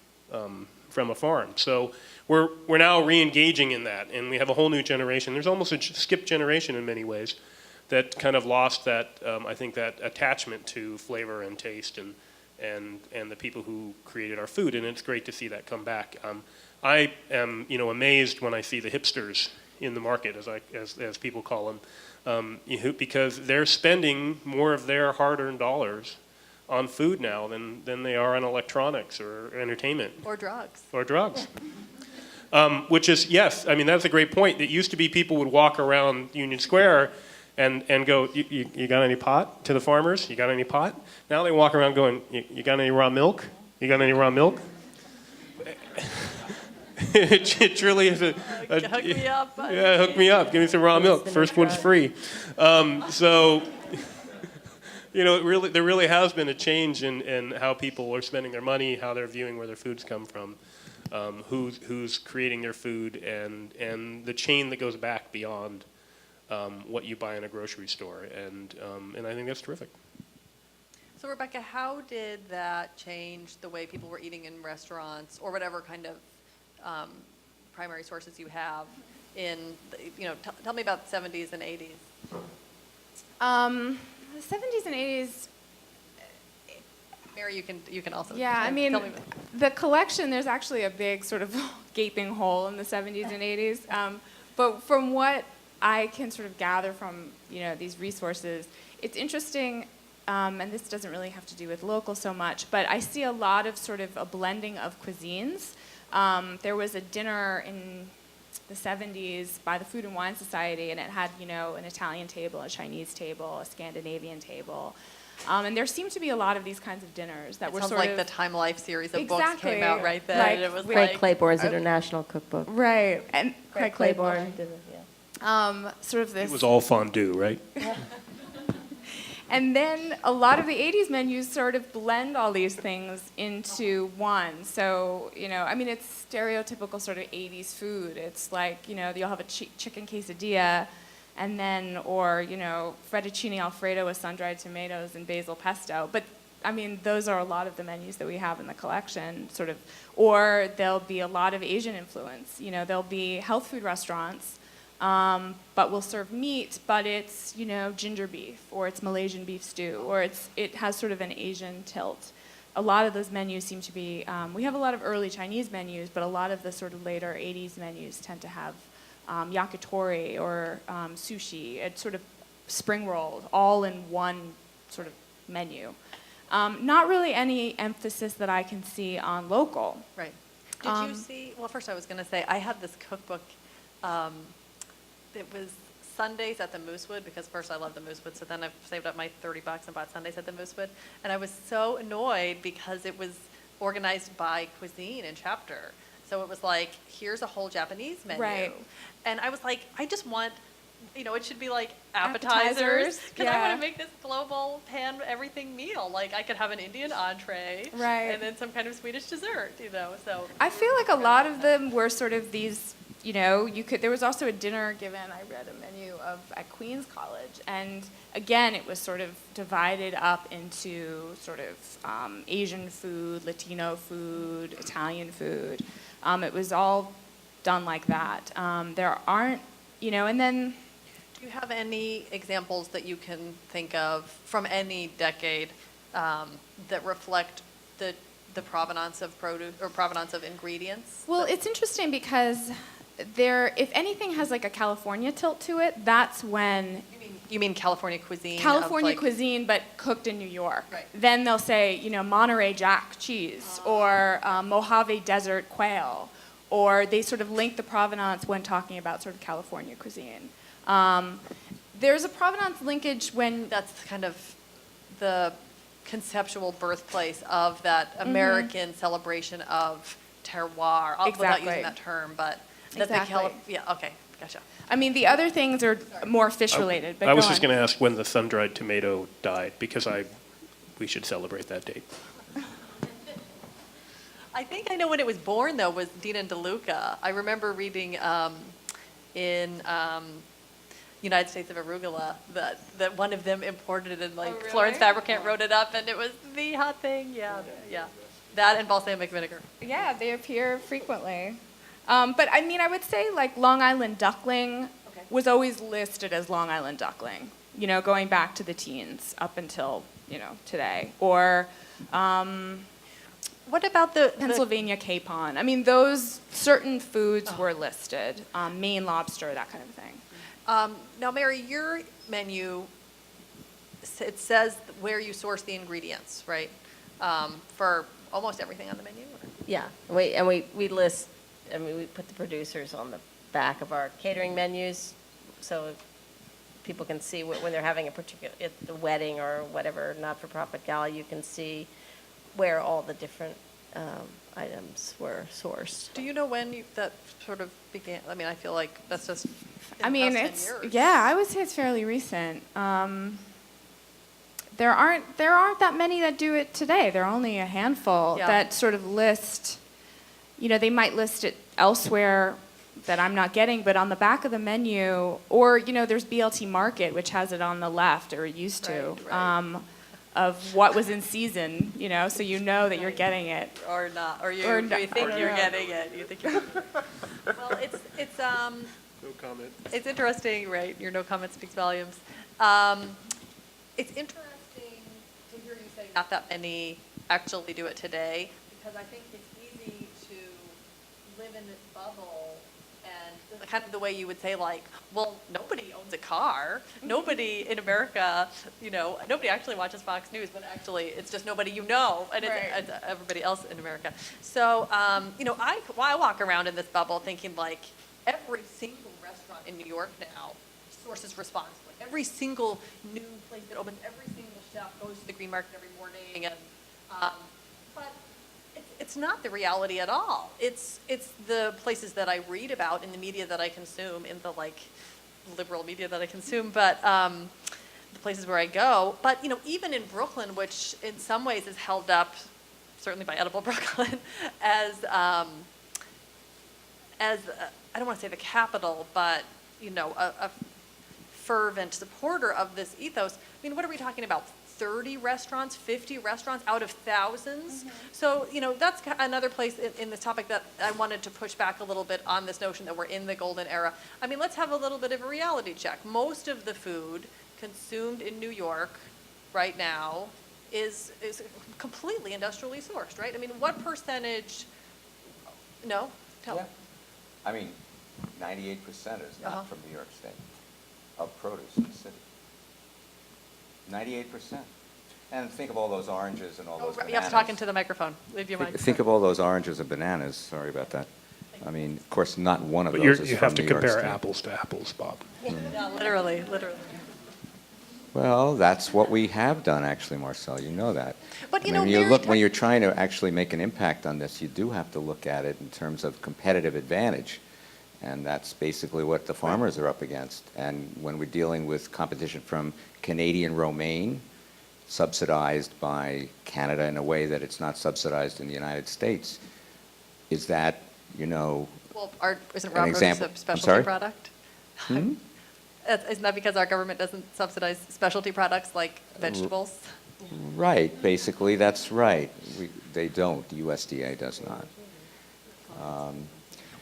from a farm. So we're now re-engaging in that, and we have a whole new generation. There's almost a skipped generation in many ways that kind of lost that, I think, that attachment to flavor and taste and the people who created our food, and it's great to see that come back. I am, amazed when I see the hipsters in the market, as people call them, because they're spending more of their hard-earned dollars on food now than they are on electronics or entertainment. Or drugs. Or drugs. Which is, yes, that's a great point. It used to be people would walk around Union Square and go, you got any pot to the farmers? You got any pot? Now they walk around going, you got any raw milk? You got any raw milk? It truly is Hook me up. Yeah, hook me up. Give me some raw milk. First one's free. So, there really has been a change in how people are spending their money, how they're viewing where their foods come from, who's creating their food, and the chain that goes back beyond what you buy in a grocery store. And I think that's terrific. So Rebecca, how did that change the way people were eating in restaurants, or whatever kind of primary sources you have in, tell me about the 70s and 80s. The 70s and 80s. Mary, you can also. Yeah, tell me the collection, there's actually a big sort of gaping hole in the 70s and 80s. But from what I can sort of gather from, these resources, it's interesting, and this doesn't really have to do with local so much, but I see a lot of sort of a blending of cuisines. There was a dinner in the 70s by the Food and Wine Society, and it had, an Italian table, a Chinese table, a Scandinavian table. And there seem to be a lot of these kinds of dinners that It were sounds sort like of the Time Life series of books Exactly. came out right then. Like, and it was Craig like, Claiborne's International Cookbook. right, and Craig Claiborne. did it, yeah. Sort of this. It was all fondue, right? And then a lot of the 80s menus sort of blend all these things into one. So, I mean, it's stereotypical sort of 80s food. It's like, you'll have a chicken quesadilla and then, or, fettuccine Alfredo with sun-dried tomatoes and basil pesto. But, I mean, those are a lot of the menus that we have in the collection, sort of. Or there'll be a lot of Asian influence. There'll be health food restaurants, but we'll serve meat, but it's, ginger beef, or it's Malaysian beef stew, or it has sort of an Asian tilt. A lot of those menus seem to be, we have a lot of early Chinese menus, but a lot of the sort of later 80s menus tend to have yakitori or sushi. It's sort of spring rolled, all in one sort of menu. Not really any emphasis that I can see on local. right. Did you see, well, first I was going to say, I had this cookbook. It was Sundays at the Moosewood, because first I love the Moosewood, so then I saved up my $30 and bought Sundays at the Moosewood. And I was so annoyed because it was organized by cuisine and chapter. So it was like, here's a whole Japanese menu. Right. And I was like, I just want, it should be like appetizers. Because I yeah. want to make this global pan everything meal. Like I could have an Indian entree. Right. And then some kind of Swedish dessert, so. I feel like a lot of them were sort of these, there was also a dinner given, I read a menu at Queens College, and again, it was sort of divided up into sort of Asian food, Latino food, Italian food. It was all done like that. There aren't, and then. Do you have any examples that you can think of from any decade that reflect the provenance of produce or provenance of ingredients? Well, it's interesting because if anything has like a California tilt to it, that's when You mean California cuisine? California cuisine, but cooked in New York. Right. Then they'll say, Monterey Jack cheese or Mojave Desert quail, or they sort of link the provenance when talking about sort of California cuisine. There's a provenance linkage when That's kind of the conceptual birthplace of that American celebration of terroir, without Exactly. using that term, but Exactly. yeah, okay, gotcha. I mean, the other things are more fish related. But I was go just on. going to ask when the sun-dried tomato died, because we should celebrate that date. I think I know when it was born, though, was Dina and DeLuca. I remember reading in United States of Arugula that one of them imported it, and like really? Florence Fabricant wrote it up, and it was the hot thing. Yeah. That and balsamic vinegar. Yeah, they appear frequently. But I mean, I would say like Long Island duckling was always listed as Long Island duckling, going back to the teens up until, today. Or What about the Pennsylvania capon. I mean, those certain foods were listed, Maine lobster, that kind of thing. Now, Mary, your menu, it says where you source the ingredients, right? For almost everything on the menu? Or? Yeah, we list, we put the producers on the back of our catering menus, so people can see when they're having a particular, at the wedding or whatever not-for-profit gala, you can see where all the different items were sourced. Do you know when that sort of began? I mean, I feel like that's just. I mean, past 10 years. yeah, I would say it's fairly recent. There aren't that many that do it today. There are only a handful Yeah. that sort of list, they might list it elsewhere that I'm not getting, but on the back of the menu, or, there's BLT Market, which has it on the left, or it used to, Right. of what was in season, so you know that you're getting it. Or not, or you not, think or you're not. getting it. You think you're. Well, it's No comment. It's interesting, right? Your no comment speaks volumes. It's interesting to hear you say not that many actually do it today, because I think it's easy to live in this bubble and kind of the way you would say, like, well, nobody owns a car. Nobody in America, nobody actually watches Fox News, but actually it's just nobody and it's everybody else in America. So, I walk around in this bubble thinking, like, every single restaurant in New York now sources responsibly. Every single new place that opens, every single stuff, goes to the Green Market every morning, and, but it's not the reality at all. It's the places that I read about in the media that I consume, in the like liberal media that I consume, but the places where I go. But even in Brooklyn, which in some ways is held up, certainly by Edible Brooklyn, as I don't want to say the capital, but a fervent supporter of this ethos. I mean, what are we talking about? 30 restaurants, 50 restaurants out of thousands. So, that's another place in this topic that I wanted to push back a little bit on this notion that we're in the golden era. I mean, let's have a little bit of a reality check. Most of the food consumed in New York right now is completely industrially sourced, right? I mean, what percentage, no? Tell me. Yeah. I mean, 98% is Uh-huh. not from New York State of produce in the city. 98%. And think of all those oranges and all those bananas. You have to talk into the microphone. Leave your mic. Think of all those oranges and bananas. Sorry about that. I mean, of course, not one of But those is you from have to New York compare State. apples to apples, Bob. Yeah, literally. Well, that's what we have done, actually, Marcel. You know that. But, I mean, when you Mary look, when you're trying to actually make an impact on this, you do have to look at it in terms of competitive advantage. And that's basically what the farmers are up against. And when we're dealing with competition from Canadian romaine, subsidized by Canada in a way that it's not subsidized in the United States, is that, Well, isn't An raw produce example. a I'm specialty sorry? product? Hmm? Isn't that because our government doesn't subsidize specialty products like vegetables? Right, basically, that's right. They don't, the USDA does not.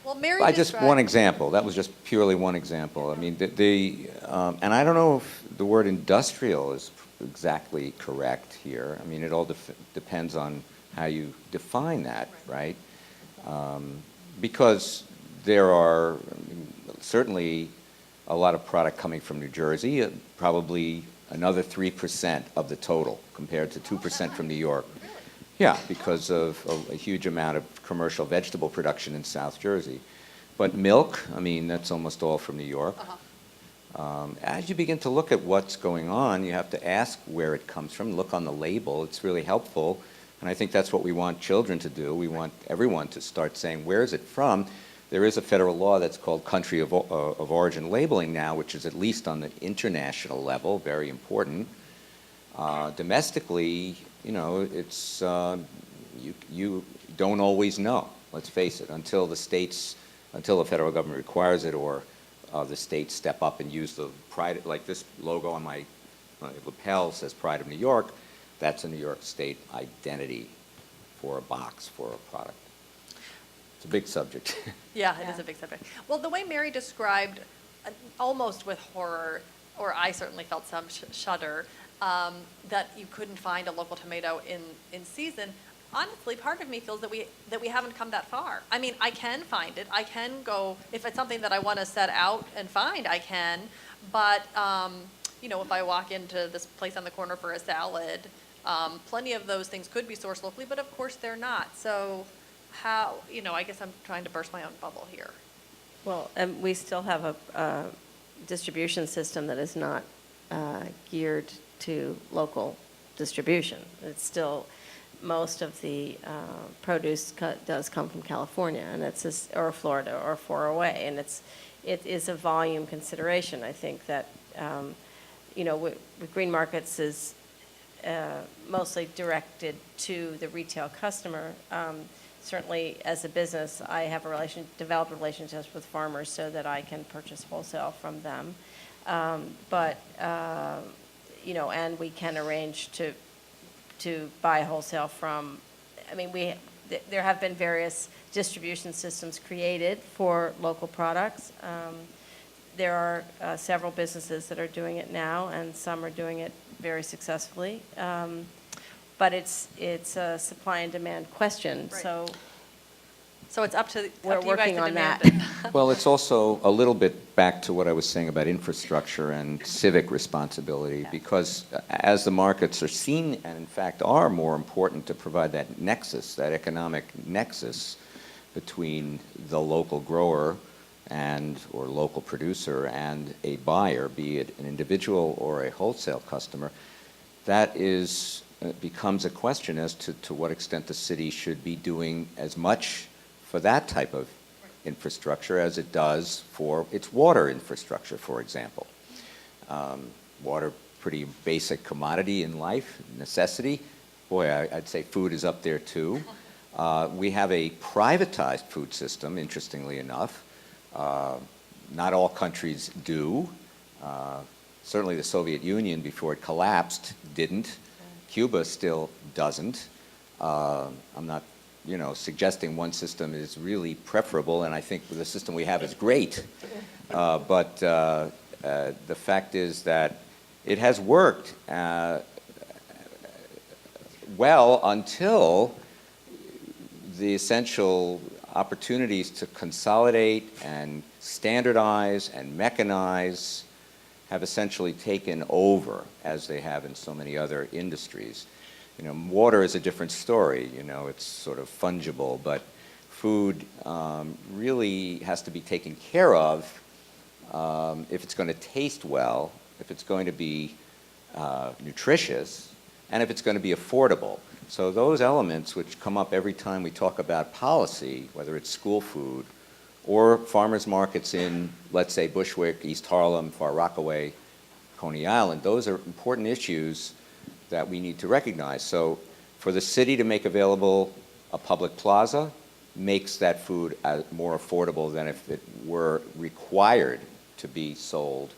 Well, Mary Just described- one example, that was just purely one example. I mean, and I don't know if the word industrial is exactly correct here. I mean, it all depends on how you define that, right? Because there are certainly a lot of product coming from New Jersey, probably another 3% of the total compared to 2% from New York. Yeah, because of a huge amount of commercial vegetable production in South Jersey. But milk, I mean, that's almost all from New York. As you begin to look at what's going on, you have to ask where it comes from, look on the label. It's really helpful, and I think that's what we want children to do. We want everyone to start saying, where is it from? There is a federal law that's called country of origin labeling now, which is at least on the international level, very important. Domestically, it's you don't always know. Let's face it, until the federal government requires it, or the states step up and use the pride, like this logo on my lapel says Pride of New York. That's a New York State identity for a box, for a product. It's a big subject. Yeah, it is a big subject. Well, the way Mary described, almost with horror, or I certainly felt some shudder, that you couldn't find a local tomato in season. Honestly, part of me feels that we haven't come that far. I mean, I can find it. I can go, if it's something that I want to set out and find, I can. But, if I walk into this place on the corner for a salad, plenty of those things could be sourced locally, but of course they're not. So how, I guess I'm trying to burst my own bubble here. Well, and we still have a distribution system that is not geared to local distribution. It's still, most of the produce does come from California, and it's or Florida or far away, and it is a volume consideration. I think that with Green Markets is mostly directed to the retail customer. Certainly, as a business, I have developed relationships with farmers so that I can purchase wholesale from them. And we can arrange to buy wholesale from, there have been various distribution systems created for local products. There are several businesses that are doing it now, and some are doing it very successfully. But it's a supply and demand question, Right. So it's up to we're you guys working to on demand that. it. Well, it's also a little bit back to what I was saying about infrastructure and civic responsibility, because as the markets are seen, and in fact are more important to provide that nexus, that economic nexus between the local grower or local producer and a buyer, be it an individual or a wholesale customer, that is, becomes a question as to what extent the city should be doing as much for that type of infrastructure as it does for its water infrastructure, for example. Water, pretty basic commodity in life, necessity. Boy, I'd say food is up there too. We have a privatized food system, interestingly enough. Not all countries do. Certainly the Soviet Union, before it collapsed, didn't. Cuba still doesn't. I'm not, suggesting one system is really preferable, and I think the system we have is great. But the fact is that it has worked well until the essential opportunities to consolidate and standardize and mechanize have essentially taken over, as they have in so many other industries. Water is a different story. It's sort of fungible, but food really has to be taken care of if it's going to taste well, if it's going to be nutritious, and if it's going to be affordable. So those elements which come up every time we talk about policy, whether it's school food or farmers markets in, let's say, Bushwick, East Harlem, Far Rockaway, Coney Island, those are important issues that we need to recognize. So for the city to make available a public plaza makes that food more affordable than if it were required to be sold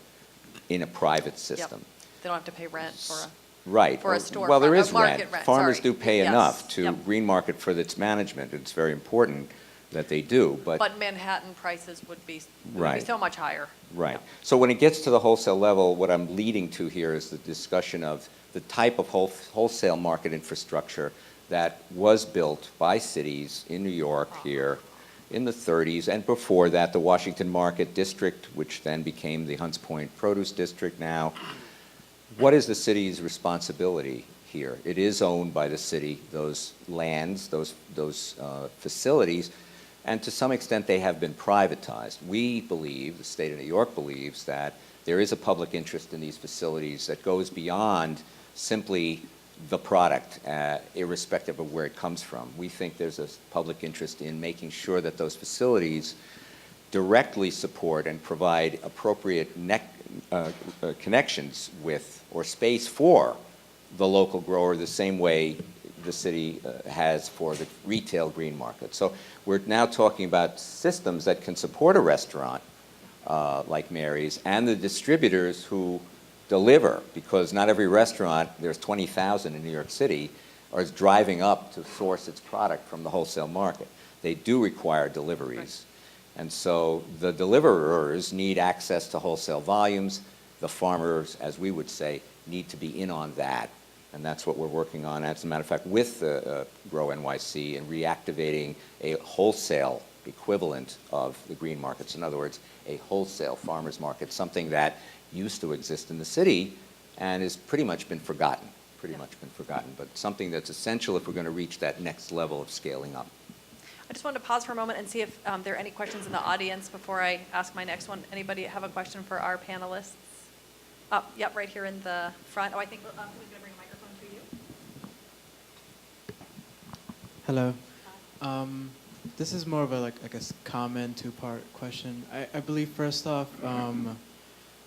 in a private system. Yep. They don't have to pay rent for a Right. for a store. Well, there a is market rent. Farmers sorry. do pay Yes. enough to Yep. green market for its management. It's very important that they do, But Manhattan prices would be Right. so much higher. Right. So when it gets to the wholesale level, what I'm leading to here is the discussion of the type of wholesale market infrastructure that was built by cities in New York here in the 30s, and before that, the Washington Market District, which then became the Hunts Point Produce District now. What is the city's responsibility here? It is owned by the city, those lands, those facilities, and to some extent they have been privatized. We believe, the state of New York believes, that there is a public interest in these facilities that goes beyond simply the product, irrespective of where it comes from. We think there's a public interest in making sure that those facilities directly support and provide appropriate connections with or space for the local grower the same way the city has for the retail green market. So we're now talking about systems that can support a restaurant like Mary's and the distributors who deliver, because not every restaurant, there's 20,000 in New York City, is driving up to source its product from the wholesale market. They do require deliveries. Right. And so the deliverers need access to wholesale volumes. The farmers, as we would say, need to be in on that. And that's what we're working on, as a matter of fact, with GrowNYC and reactivating a wholesale equivalent of the green markets. In other words, a wholesale farmers market, something that used to exist in the city and has pretty much been forgotten, but something that's essential if we're going to reach that next level of scaling up. I just wanted to pause for a moment and see if there are any questions in the audience before I ask my next one. Anybody have a question for our panelists? Yep, right here in the front. Oh, I think we're going to bring a microphone to you. Hello. This is more of a, comment, two-part question. I believe, first off,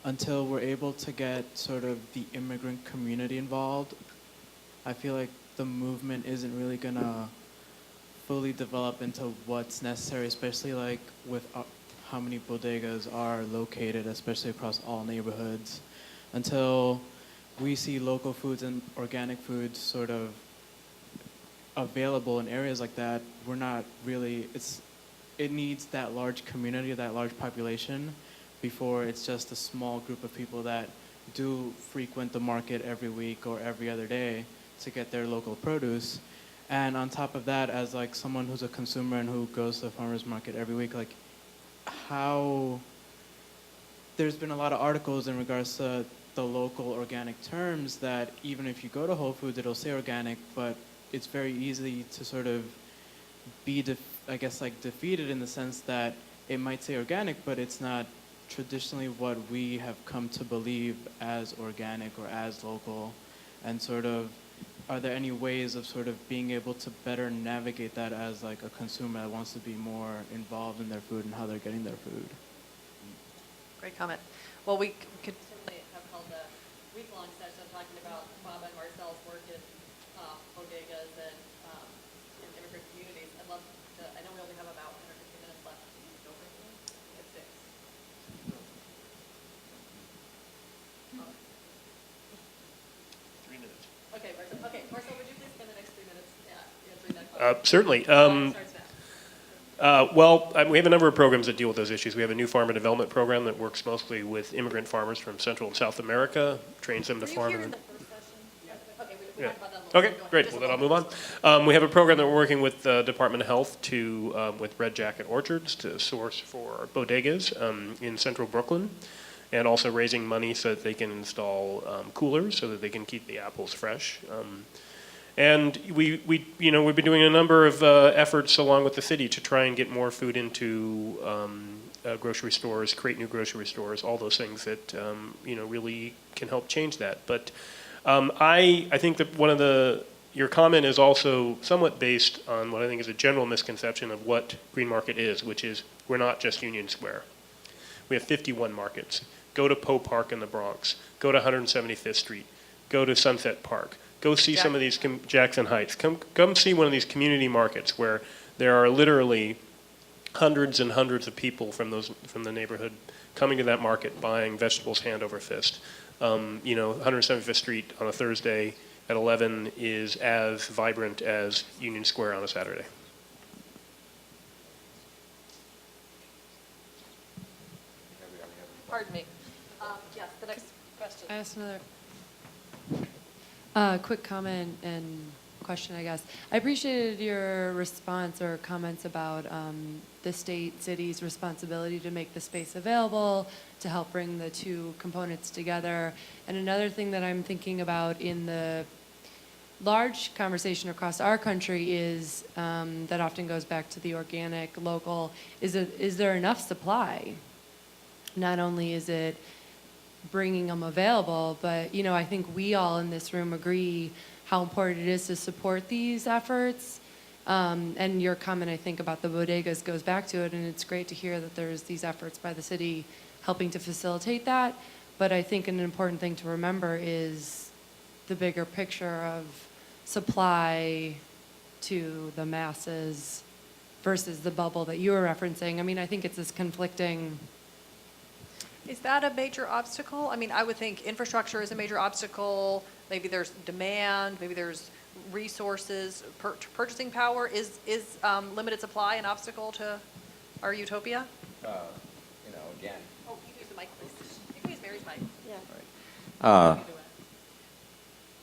until we're able to get sort of the immigrant community involved, I feel like the movement isn't really going to fully develop into what's necessary, especially with how many bodegas are located, especially across all neighborhoods. Until we see local foods and organic foods sort of available in areas like that, we're not really, it needs that large community, that large population, before it's just a small group of people that do frequent the market every week or every other day to get their local produce. And on top of that, as someone who's a consumer and who goes to the farmer's market every week, how there's been a lot of articles in regards to the local organic terms that even if you go to Whole Foods, it'll say organic, but it's very easy to sort of be, defeated in the sense that it might say organic, but it's not traditionally what we have come to believe as organic or as local. and sort of, are there any ways of sort of being able to better navigate that as like a consumer that wants to be more involved in their food and how they're getting their food? Great comment. Well, we could certainly have held a week-long session talking about Bob and Marcel's work in bodegas and in immigrant communities. I'd love to, I know we only have about 150 minutes left. Go for it. It's 6. Okay, Marcel, would you please spend the next 3 minutes answering that question? Certainly. Starts now. We have a number of programs that deal with those issues. We have a new farmer development program that works mostly with immigrant farmers from Central and South America, trains them to Were you farm. here in the first session? Okay, we Yeah. talked about that a little Okay, bit. Go ahead. great. Just Well, a then I'll little move on. We have a program that we're working with the Department of Health to, with Red Jacket Orchards to source for bodegas in central Brooklyn, and also raising money so that they can install coolers so that they can keep the apples fresh. And we've been doing a number of efforts along with the city to try and get more food into grocery stores, create new grocery stores, all those things that really can help change that. But I think that your comment is also somewhat based on what I think is a general misconception of what Green Market is, which is we're not just Union Square. We have 51 markets. Go to Poe Park in the Bronx. Go to 175th Street. Go to Sunset Park. Go see some of these, Jackson Heights. Come see one of these community markets where there are literally hundreds and hundreds of people from the neighborhood coming to that market, buying vegetables hand over fist. 175th Street on a Thursday at 11 is as vibrant as Union Square on a Saturday. Pardon me. Yes, the next question. I asked another quick comment and question, I guess. I appreciated your response or comments about the city's responsibility to make the space available, to help bring the two components together. And another thing that I'm thinking about in the large conversation across our country is, that often goes back to the organic, local, is there enough supply? Not only is it bringing them available, but I think we all in this room agree how important it is to support these efforts. And your comment, I think, about the bodegas goes back to it, and it's great to hear that there's these efforts by the city helping to facilitate that. But I think an important thing to remember is the bigger picture of supply to the masses versus the bubble that you were referencing. I mean, I think it's this conflicting. Is that a major obstacle? I mean, I would think infrastructure is a major obstacle. Maybe there's demand, maybe there's resources, purchasing power. Is limited supply an obstacle to our utopia? Again. Oh, you use the mic, please. You can use Mary's mic. Yeah.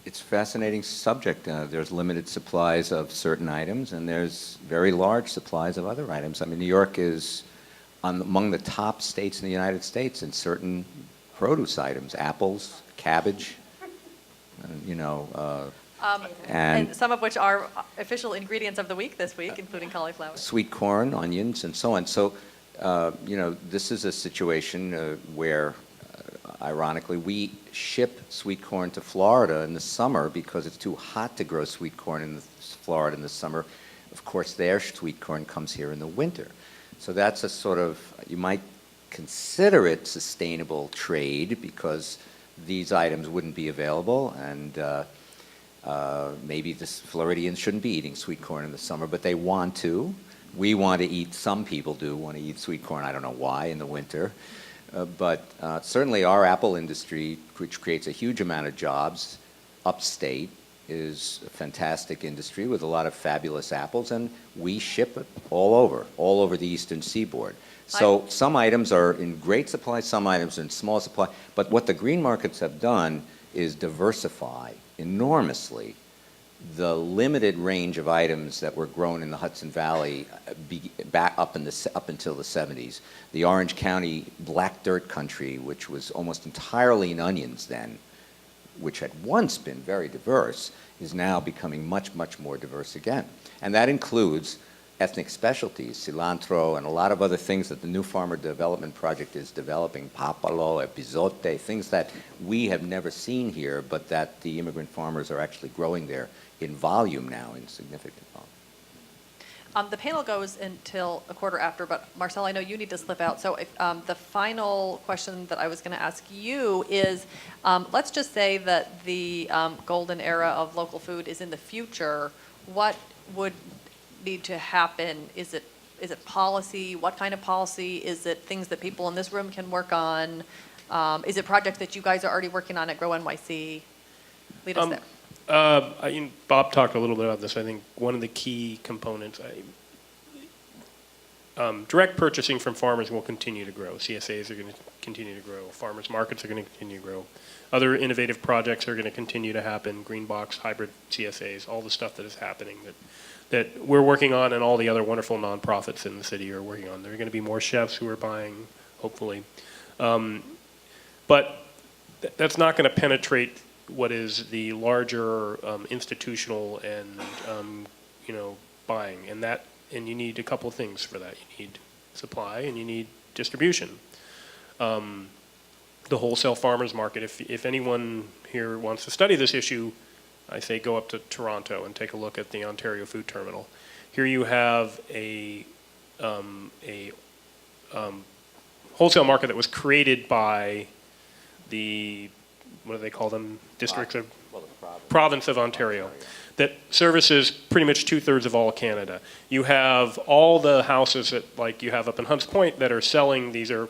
It's a fascinating subject. There's limited supplies of certain items, and there's very large supplies of other items. I mean, New York is among the top states in the United States in certain produce items, apples, cabbage, And some of which are official ingredients of the week this week, including cauliflower. sweet corn, onions, and so on. So, this is a situation where, ironically, we ship sweet corn to Florida in the summer because it's too hot to grow sweet corn in Florida in the summer. Of course, their sweet corn comes here in the winter. So that's a sort of, you might consider it sustainable trade because these items wouldn't be available, and maybe the Floridians shouldn't be eating sweet corn in the summer, but they want to. We want to eat, some people do want to eat sweet corn, I don't know why, in the winter. But certainly our apple industry, which creates a huge amount of jobs upstate, is a fantastic industry with a lot of fabulous apples, and we ship it all over the eastern seaboard. So some items are in great supply, some items are in small supply, but what the green markets have done is diversify enormously the limited range of items that were grown in the Hudson Valley back up until the 70s. The Orange County black dirt country, which was almost entirely in onions then, which had once been very diverse, is now becoming much, much more diverse again. And that includes ethnic specialties, cilantro, and a lot of other things that the New Farmer Development Project is developing, papalo, epizote, things that we have never seen here, but that the immigrant farmers are actually growing there in volume now, in significant volume. The panel goes until a quarter after, but Marcel, I know you need to slip out. So if, the final question that I was going to ask you is, let's just say that the golden era of local food is in the future. What would need to happen? Is it policy? What kind of policy? Is it things that people in this room can work on? Is it projects that you guys are already working on at GrowNYC? Lead us there. Bob talked a little bit about this. I think one of the key components, direct purchasing from farmers will continue to grow. CSAs are going to continue to grow. Farmers markets are going to continue to grow. Other innovative projects are going to continue to happen. Green box, hybrid CSAs, all the stuff that is happening that we're working on, and all the other wonderful nonprofits in the city are working on. There are going to be more chefs who are buying, hopefully. But that's not going to penetrate what is the larger institutional and buying, and you need a couple of things for that. You need supply and you need distribution. The wholesale farmers market. If anyone here wants to study this issue, I say go up to Toronto and take a look at the Ontario Food Terminal. Here you have a wholesale market that was created by the, what do they call them, districts of, province of Ontario, that services pretty much 2/3 of all Canada. You have all the houses that, like you have up in Hunts Point, that are selling. These are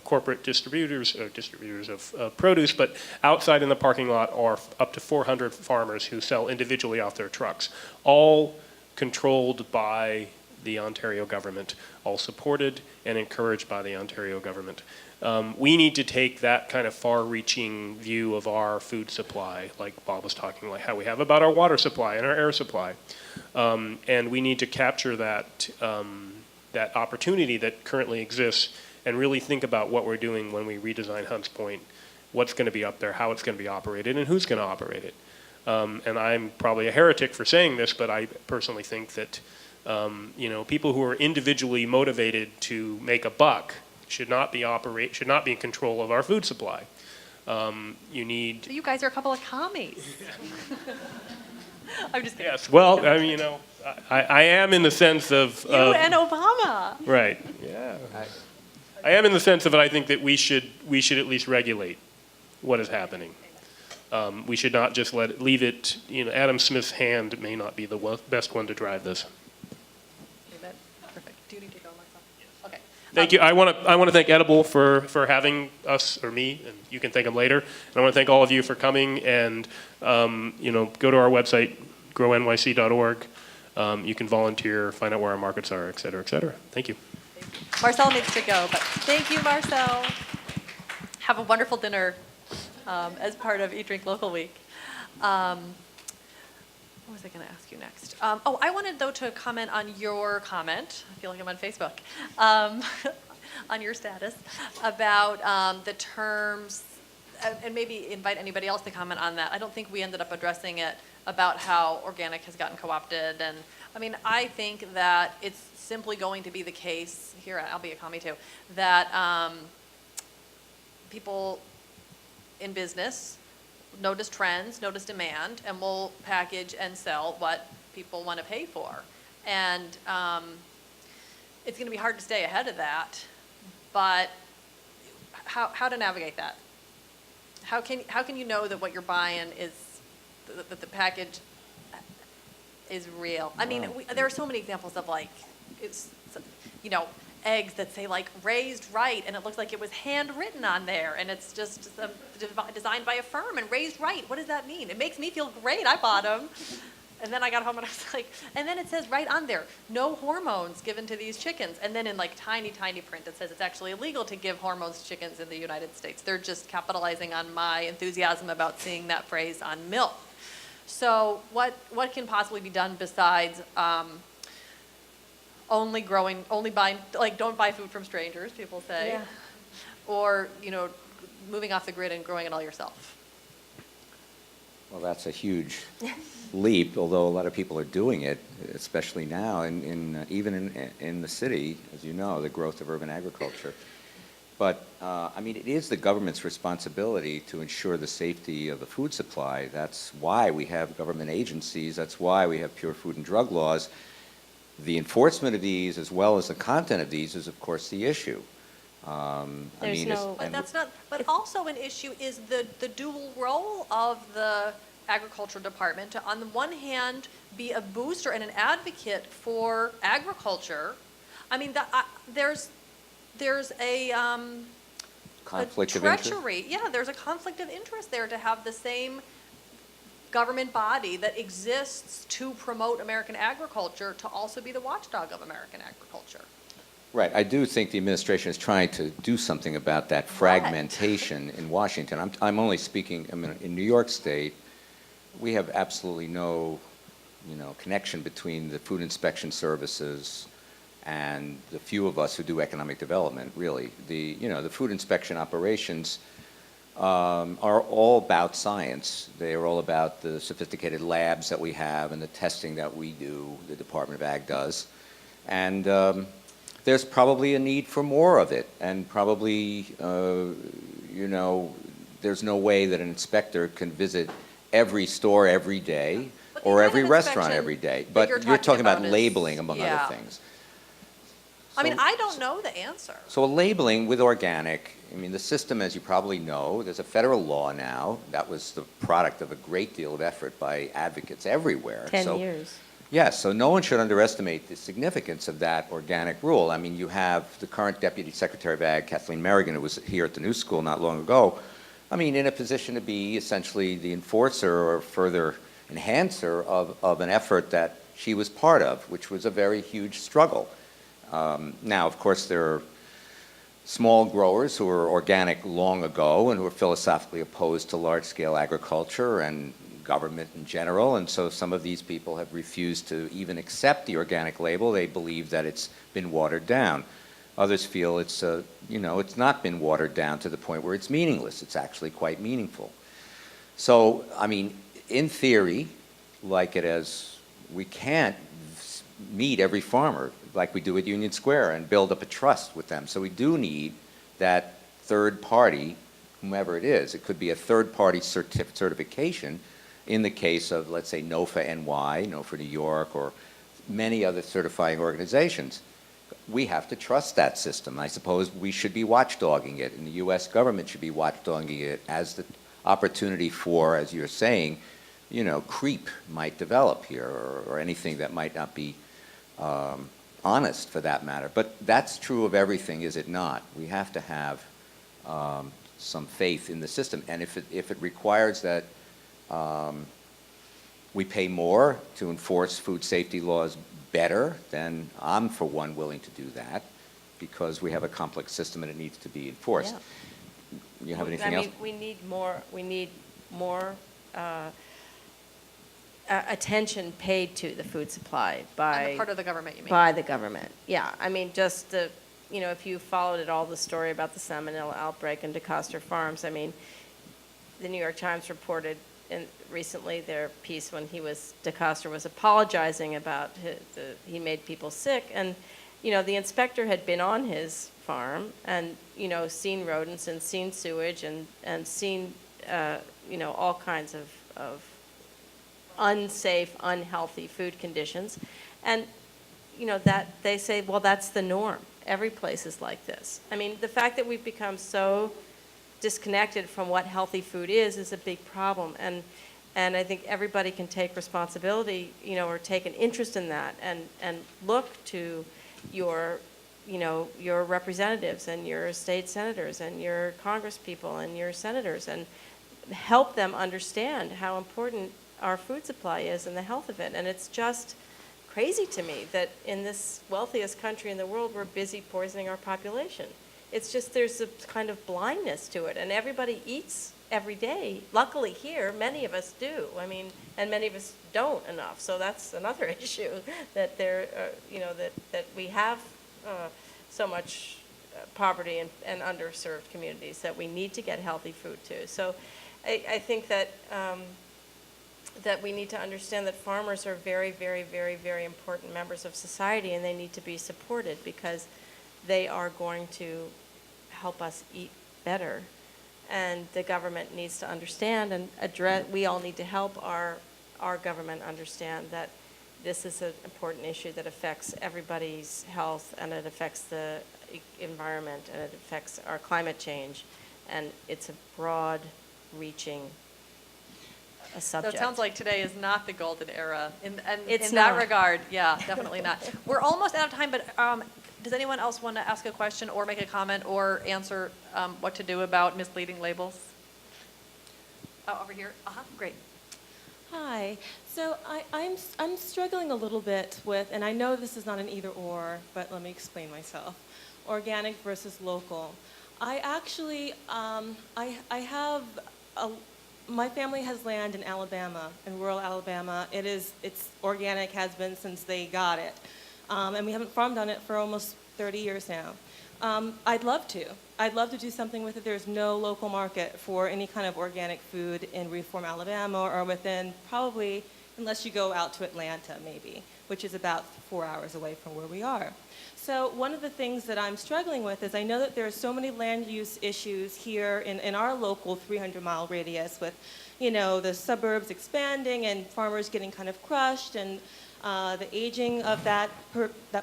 corporate distributors of produce, but outside in the parking lot are up to 400 farmers who sell individually off their trucks, all controlled by the Ontario government, all supported and encouraged by the Ontario government. We need to take that kind of far-reaching view of our food supply, like Bob was talking, like how we have about our water supply and our air supply, and we need to capture that that opportunity that currently exists, and really think about what we're doing when we redesign Hunts Point, what's going to be up there, how it's going to be operated, and who's going to operate it. And I'm probably a heretic for saying this, but I personally think that people who are individually motivated to make a buck should not be in control of our food supply. You need. So you guys are a couple of commies. I'm just kidding. Yes. Well, I mean, I am in the sense of. You and Obama. Right. Yeah. I am in the sense of it. I think that we should at least regulate what is happening. We should not just leave it. Adam Smith's hand may not be the best one to drive this. Perfect. Do you need to go, Marcel? Okay. Thank you. I want to thank Edible for having us, or me, and you can thank them later. And I want to thank all of you for coming, and go to our website, GrowNYC.org. You can volunteer, find out where our markets are, et cetera, et cetera. Thank you. Marcel needs to go, but thank you, Marcel. Have a wonderful dinner as part of Eat Drink Local Week. What was I going to ask you next? I wanted, though, to comment on your comment. I feel like I'm on Facebook. On your status about the terms, and maybe invite anybody else to comment on that. I don't think we ended up addressing it about how organic has gotten co-opted. And I mean, I think that it's simply going to be the case, here I'll be a commie too, that people in business notice trends, notice demand, and will package and sell what people want to pay for. And it's going to be hard to stay ahead of that, but how to navigate that? How can you know that what you're buying is, that the package is real? I mean, there are so many examples of eggs that say raised right, and it looks like it was handwritten on there, and it's just designed by a firm, and raised right, what does that mean? It makes me feel great, I bought them. And then I got home and I was like, and then it says right on there, no hormones given to these chickens. And then in tiny, tiny print, it says it's actually illegal to give hormones to chickens in the United States. They're just capitalizing on my enthusiasm about seeing that phrase on milk. So what can possibly be done besides only buying, don't buy food from strangers, people say, Yeah. or, moving off the grid and growing it all yourself? Well, that's a huge leap, although a lot of people are doing it, especially now, even in the city, as you know, the growth of urban agriculture. But, I mean, it is the government's responsibility to ensure the safety of the food supply. That's why we have government agencies. That's why we have pure food and drug laws. The enforcement of these, as well as the content of these, is, of course, the issue. There's no- But that's not, but also an issue is the dual role of the agricultural department to, on the one hand, be a booster and an advocate for agriculture. I mean, there's a conflict of interest. treachery. Yeah, there's a conflict of interest there to have the same government body that exists to promote American agriculture to also be the watchdog of American agriculture. Right. I do think the administration is trying to do something about that fragmentation in Washington. I'm only speaking, I mean, in New York State, we have absolutely no, connection between the food inspection services and the few of us who do economic development, really. The food inspection operations are all about science. They are all about the sophisticated labs that we have and the testing that we do, the Department of Ag does. And there's probably a need for more of it, and probably, there's no way that an inspector can visit every store every day But the or kind every of restaurant inspection every day. that But you're you're talking about about is- labeling, among yeah. other things. I mean, So- I don't know the answer. So a labeling with organic, I mean, the system, as you probably know, there's a federal law now. That was the product of a great deal of effort by advocates everywhere. 10 years. Yes, so no one should underestimate the significance of that organic rule. I mean, you have the current Deputy Secretary of Ag, Kathleen Merrigan, who was here at the New School not long ago, I mean, in a position to be essentially the enforcer or further enhancer of an effort that she was part of, which was a very huge struggle. Now, of course, there are small growers who were organic long ago and who were philosophically opposed to large-scale agriculture and government in general, and so some of these people have refused to even accept the organic label. They believe that it's been watered down. Others feel it's not been watered down to the point where it's meaningless. It's actually quite meaningful. So, I mean, in theory, we can't meet every farmer like we do at Union Square and build up a trust with them. So we do need that third party, whomever it is. It could be a third party certification in the case of, let's say, NOFA NY, NOFA New York, or many other certifying organizations. We have to trust that system. I suppose we should be watchdogging it, and the U.S. government should be watchdogging it as the opportunity for, as you're saying, creep might develop here, or anything that might not be honest, for that matter. But that's true of everything, is it not? We have to have some faith in the system, and if it requires that we pay more to enforce food safety laws better, then I'm, for one, willing to do that, because we have a complex system and it needs to be enforced. Yeah. You have anything else? We need more attention paid to the food supply On by the part of the government, you mean? by the government. Yeah, I mean, just if you followed at all the story about the salmonella outbreak in DeCoster Farms, I mean, the New York Times reported recently their piece when DeCoster was apologizing about he made people sick, and the inspector had been on his farm and seen rodents and seen sewage and seen all kinds of unsafe, unhealthy food conditions, and that they say, well, that's the norm. Every place is like this. I mean, the fact that we've become so disconnected from what healthy food is a big problem, and I think everybody can take responsibility, or take an interest in that, and look to your representatives and your state senators and your congresspeople and your senators, and help them understand how important our food supply is and the health of it. And it's just crazy to me that in this wealthiest country in the world, we're busy poisoning our population. It's just there's a kind of blindness to it, and everybody eats every day. Luckily here, many of us do. I mean, and many of us don't enough. So that's another issue, that that we have so much poverty and underserved communities that we need to get healthy food to. So I think that that we need to understand that farmers are very, very, very, very important members of society, and they need to be supported because they are going to help us eat better. And the government needs to understand and address, we all need to help our government understand that this is an important issue that affects everybody's health, and it affects the environment, and it affects our climate change. And it's a broad-reaching subject. So it sounds like today is not the golden era in It's that not. regard. Yeah, definitely not. We're almost out of time, but does anyone else want to ask a question or make a comment or answer what to do about misleading labels? Oh, over here. Great. Hi. So I'm struggling a little bit with, and I know this is not an either or, but let me explain myself. Organic versus local. I actually, my family has land in Alabama, in rural Alabama. It's organic, has been since they got it. And we haven't farmed on it for almost 30 years now. I'd love to. I'd love to do something with it. There's no local market for any kind of organic food in Reform, Alabama, or within probably, unless you go out to Atlanta maybe, which is about 4 hours away from where we are. So one of the things that I'm struggling with is I know that there are so many land use issues here in our local 300-mile radius with, the suburbs expanding and farmers getting kind of crushed, and the aging of that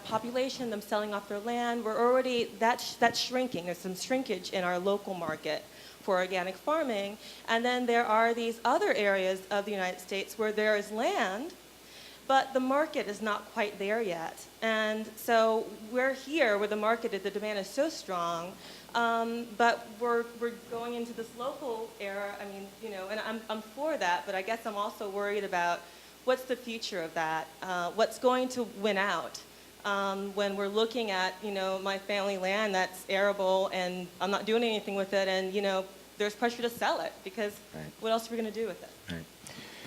population, them selling off their land. We're already, that's shrinking. There's some shrinkage in our local market for organic farming. And then there are these other areas of the United States where there is land, but the market is not quite there yet. And so we're here where the market, the demand is so strong, but we're going into this local era. I mean, and I'm for that, but I guess I'm also worried about what's the future of that? What's going to win out when we're looking at, my family land that's arable and I'm not doing anything with it, and, there's pressure to sell it because what else are we going to do with it? Right.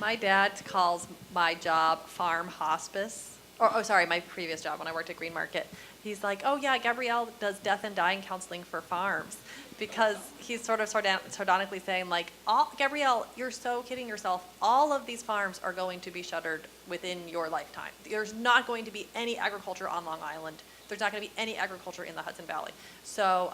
My dad calls my job farm hospice. My previous job when I worked at Green Market. He's like, oh yeah, Gabrielle does death and dying counseling for farms. Because he's sort of sardonically saying like, Gabrielle, you're so kidding yourself. All of these farms are going to be shuttered within your lifetime. There's not going to be any agriculture on Long Island. There's not going to be any agriculture in the Hudson Valley. So,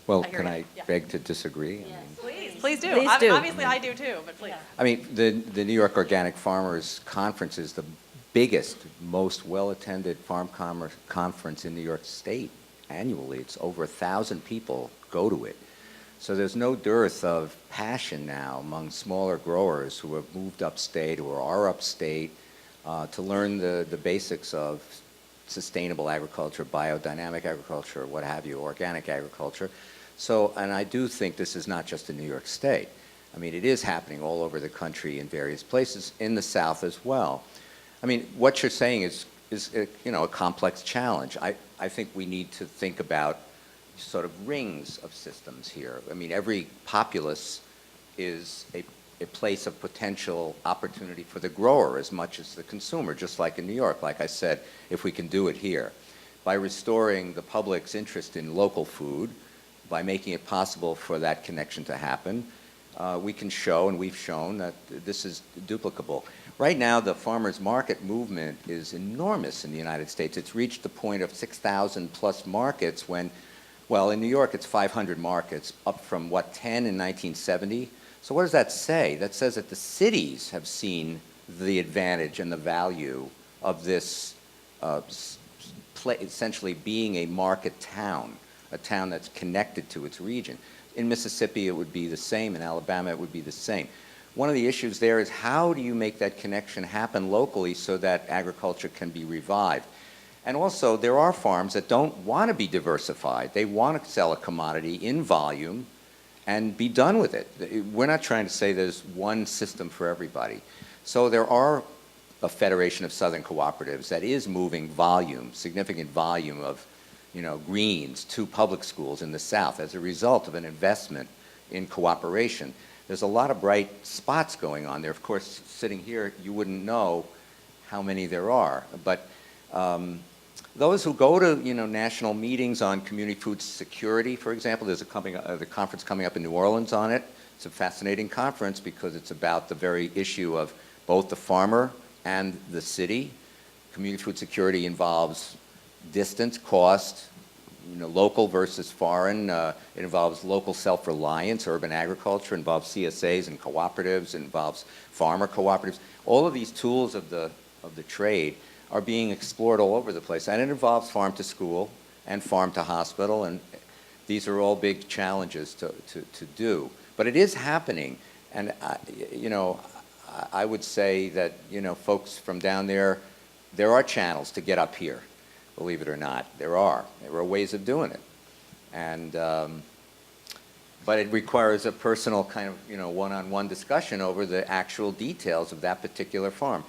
Well, I hear can you. I Yeah. beg to disagree? Please do. Please do. Obviously, I do too, but please. I mean, the New York Organic Farmers Conference is the biggest, most well-attended farm commerce conference in New York State annually. It's over 1,000 people go to it. So there's no dearth of passion now among smaller growers who have moved upstate or are upstate to learn the basics of sustainable agriculture, biodynamic agriculture, what have you, organic agriculture. So, and I do think this is not just in New York State. I mean, it is happening all over the country in various places, in the South as well. I mean, what you're saying is a complex challenge. I think we need to think about sort of rings of systems here. I mean, every populace is a place of potential opportunity for the grower as much as the consumer, just like in New York. Like I said, if we can do it here, by restoring the public's interest in local food, by making it possible for that connection to happen, we can show, and we've shown, that this is duplicable. Right now, the farmers market movement is enormous in the United States. It's reached the point of 6,000 plus markets when, well, in New York, it's 500 markets, up from, 10 in 1970? So what does that say? That says that the cities have seen the advantage and the value of this essentially being a market town, a town that's connected to its region. In Mississippi, it would be the same. In Alabama, it would be the same. One of the issues there is how do you make that connection happen locally so that agriculture can be revived? And also, there are farms that don't want to be diversified. They want to sell a commodity in volume and be done with it. We're not trying to say there's one system for everybody. So there are a Federation of Southern Cooperatives that is moving volume, significant volume of greens to public schools in the South as a result of an investment in cooperation. There's a lot of bright spots going on there. Of course, sitting here, you wouldn't know how many there are. But those who go to national meetings on community food security, for example, there's the conference coming up in New Orleans on it It's a fascinating conference because it's about the very issue of both the farmer and the city. Community food security involves distance, cost, local versus foreign. It involves local self-reliance, urban agriculture, involves CSAs and cooperatives, it involves farmer cooperatives. All of these tools of the trade are being explored all over the place, and it involves farm to school and farm to hospital, and these are all big challenges to do. But it is happening, and I would say that folks from down there are channels to get up here. Believe it or not, there are ways of doing it, and but it requires a personal kind of one-on-one discussion over the actual details of that particular farm.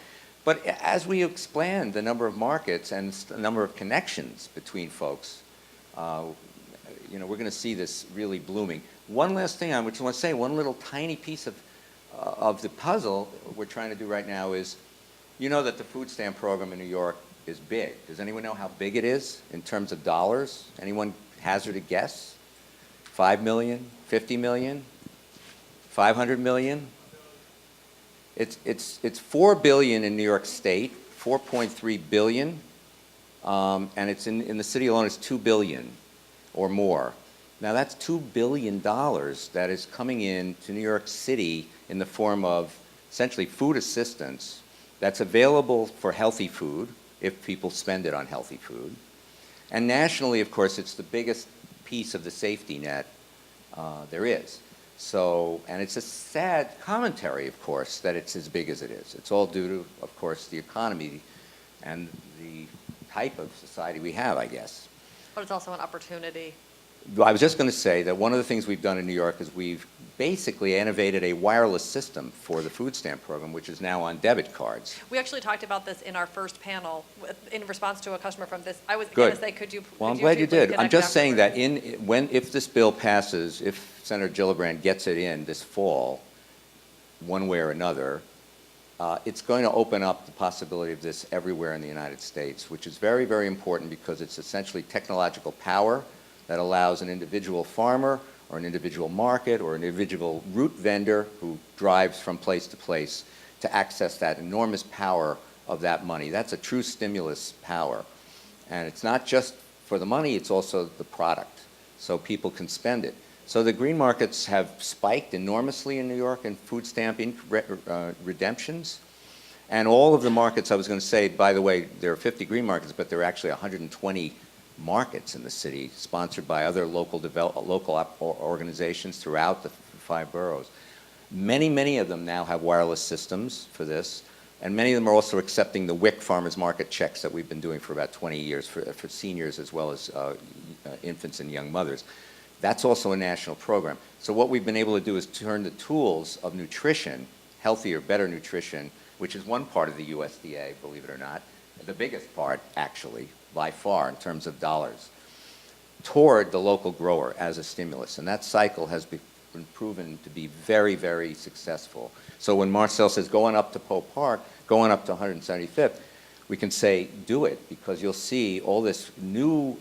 But as we expand the number of markets and the number of connections between folks, we're going to see this really blooming. One last thing I just want to say, one little tiny piece of the puzzle we're trying to do right now is, that the food stamp program in New York is big. Does anyone know how big it is in terms of dollars? Anyone hazard a guess? 5 million, 50 million, 500 million? It's 4 billion in New York State, 4.3 billion, and it's in the city alone, it's 2 billion or more. Now that's $2 billion that is coming in to New York City in the form of essentially food assistance that's available for healthy food, if people spend it on healthy food. And nationally, of course, it's the biggest piece of the safety net there is. So, and it's a sad commentary, of course, that it's as big as it is. It's all due to, of course, the economy and the type of society we have, I guess. But it's also an opportunity. I was just going to say that one of the things we've done in New York is we've basically innovated a wireless system for the food stamp program, which is now on debit cards. We actually talked about this in our first panel in response to a customer from this. I was Good. going to say, could you Well, I'm could glad you did. I'm connect just saying afterwards? that if this bill passes, if Senator Gillibrand gets it in this fall, one way or another, it's going to open up the possibility of this everywhere in the United States, which is very, very important because it's essentially technological power that allows an individual farmer or an individual market or an individual route vendor who drives from place to place to access that enormous power of that money. That's a true stimulus power. And it's not just for the money, it's also the product, so people can spend it. So the green markets have spiked enormously in New York in food stamp redemptions. And all of the markets, I was going to say, by the way, there are 50 green markets, but there are actually 120 markets in the city sponsored by other local organizations throughout the 5 boroughs. Many, many of them now have wireless systems for this, and many of them are also accepting the WIC farmers market checks that we've been doing for about 20 years for seniors as well as infants and young mothers. That's also a national program. So what we've been able to do is turn the tools of nutrition, healthier, better nutrition, which is one part of the USDA, believe it or not, the biggest part, actually, by far in terms of dollars, toward the local grower as a stimulus. And that cycle has been proven to be very, very successful. So when Marcel says going up to Poe Park, going up to 175th, we can say do it, because you'll see all this new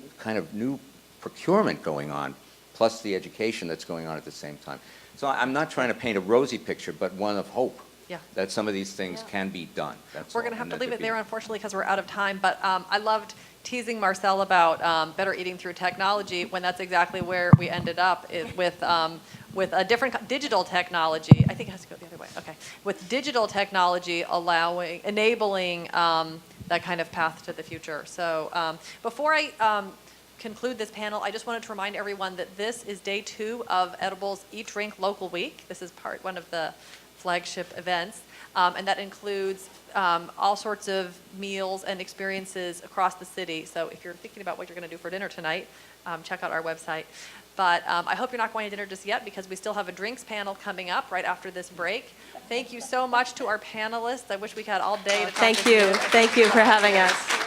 procurement going on, plus the education that's going on at the same time. So I'm not trying to paint a rosy picture, but one of hope. Yeah. That some of these things can be done. That's We're all. going to have And to that leave they're it there, unfortunately, because we're out of time. But I loved teasing Marcel about better eating through technology, when that's exactly where we ended up with a different digital technology. I think it has to go the other way. Okay. With digital technology enabling that kind of path to the future. So before I conclude this panel, I just wanted to remind everyone that this is day 2 of Edible's Eat, Drink, Local Week. This is one of the flagship events, and that includes all sorts of meals and experiences across the city. So if you're thinking about what you're going to do for dinner tonight, check out our website. But I hope you're not going to dinner just yet, because we still have a drinks panel coming up right after this break. Thank you so much to our panelists. I wish we had all day to talk Thank you. Thank you for having us.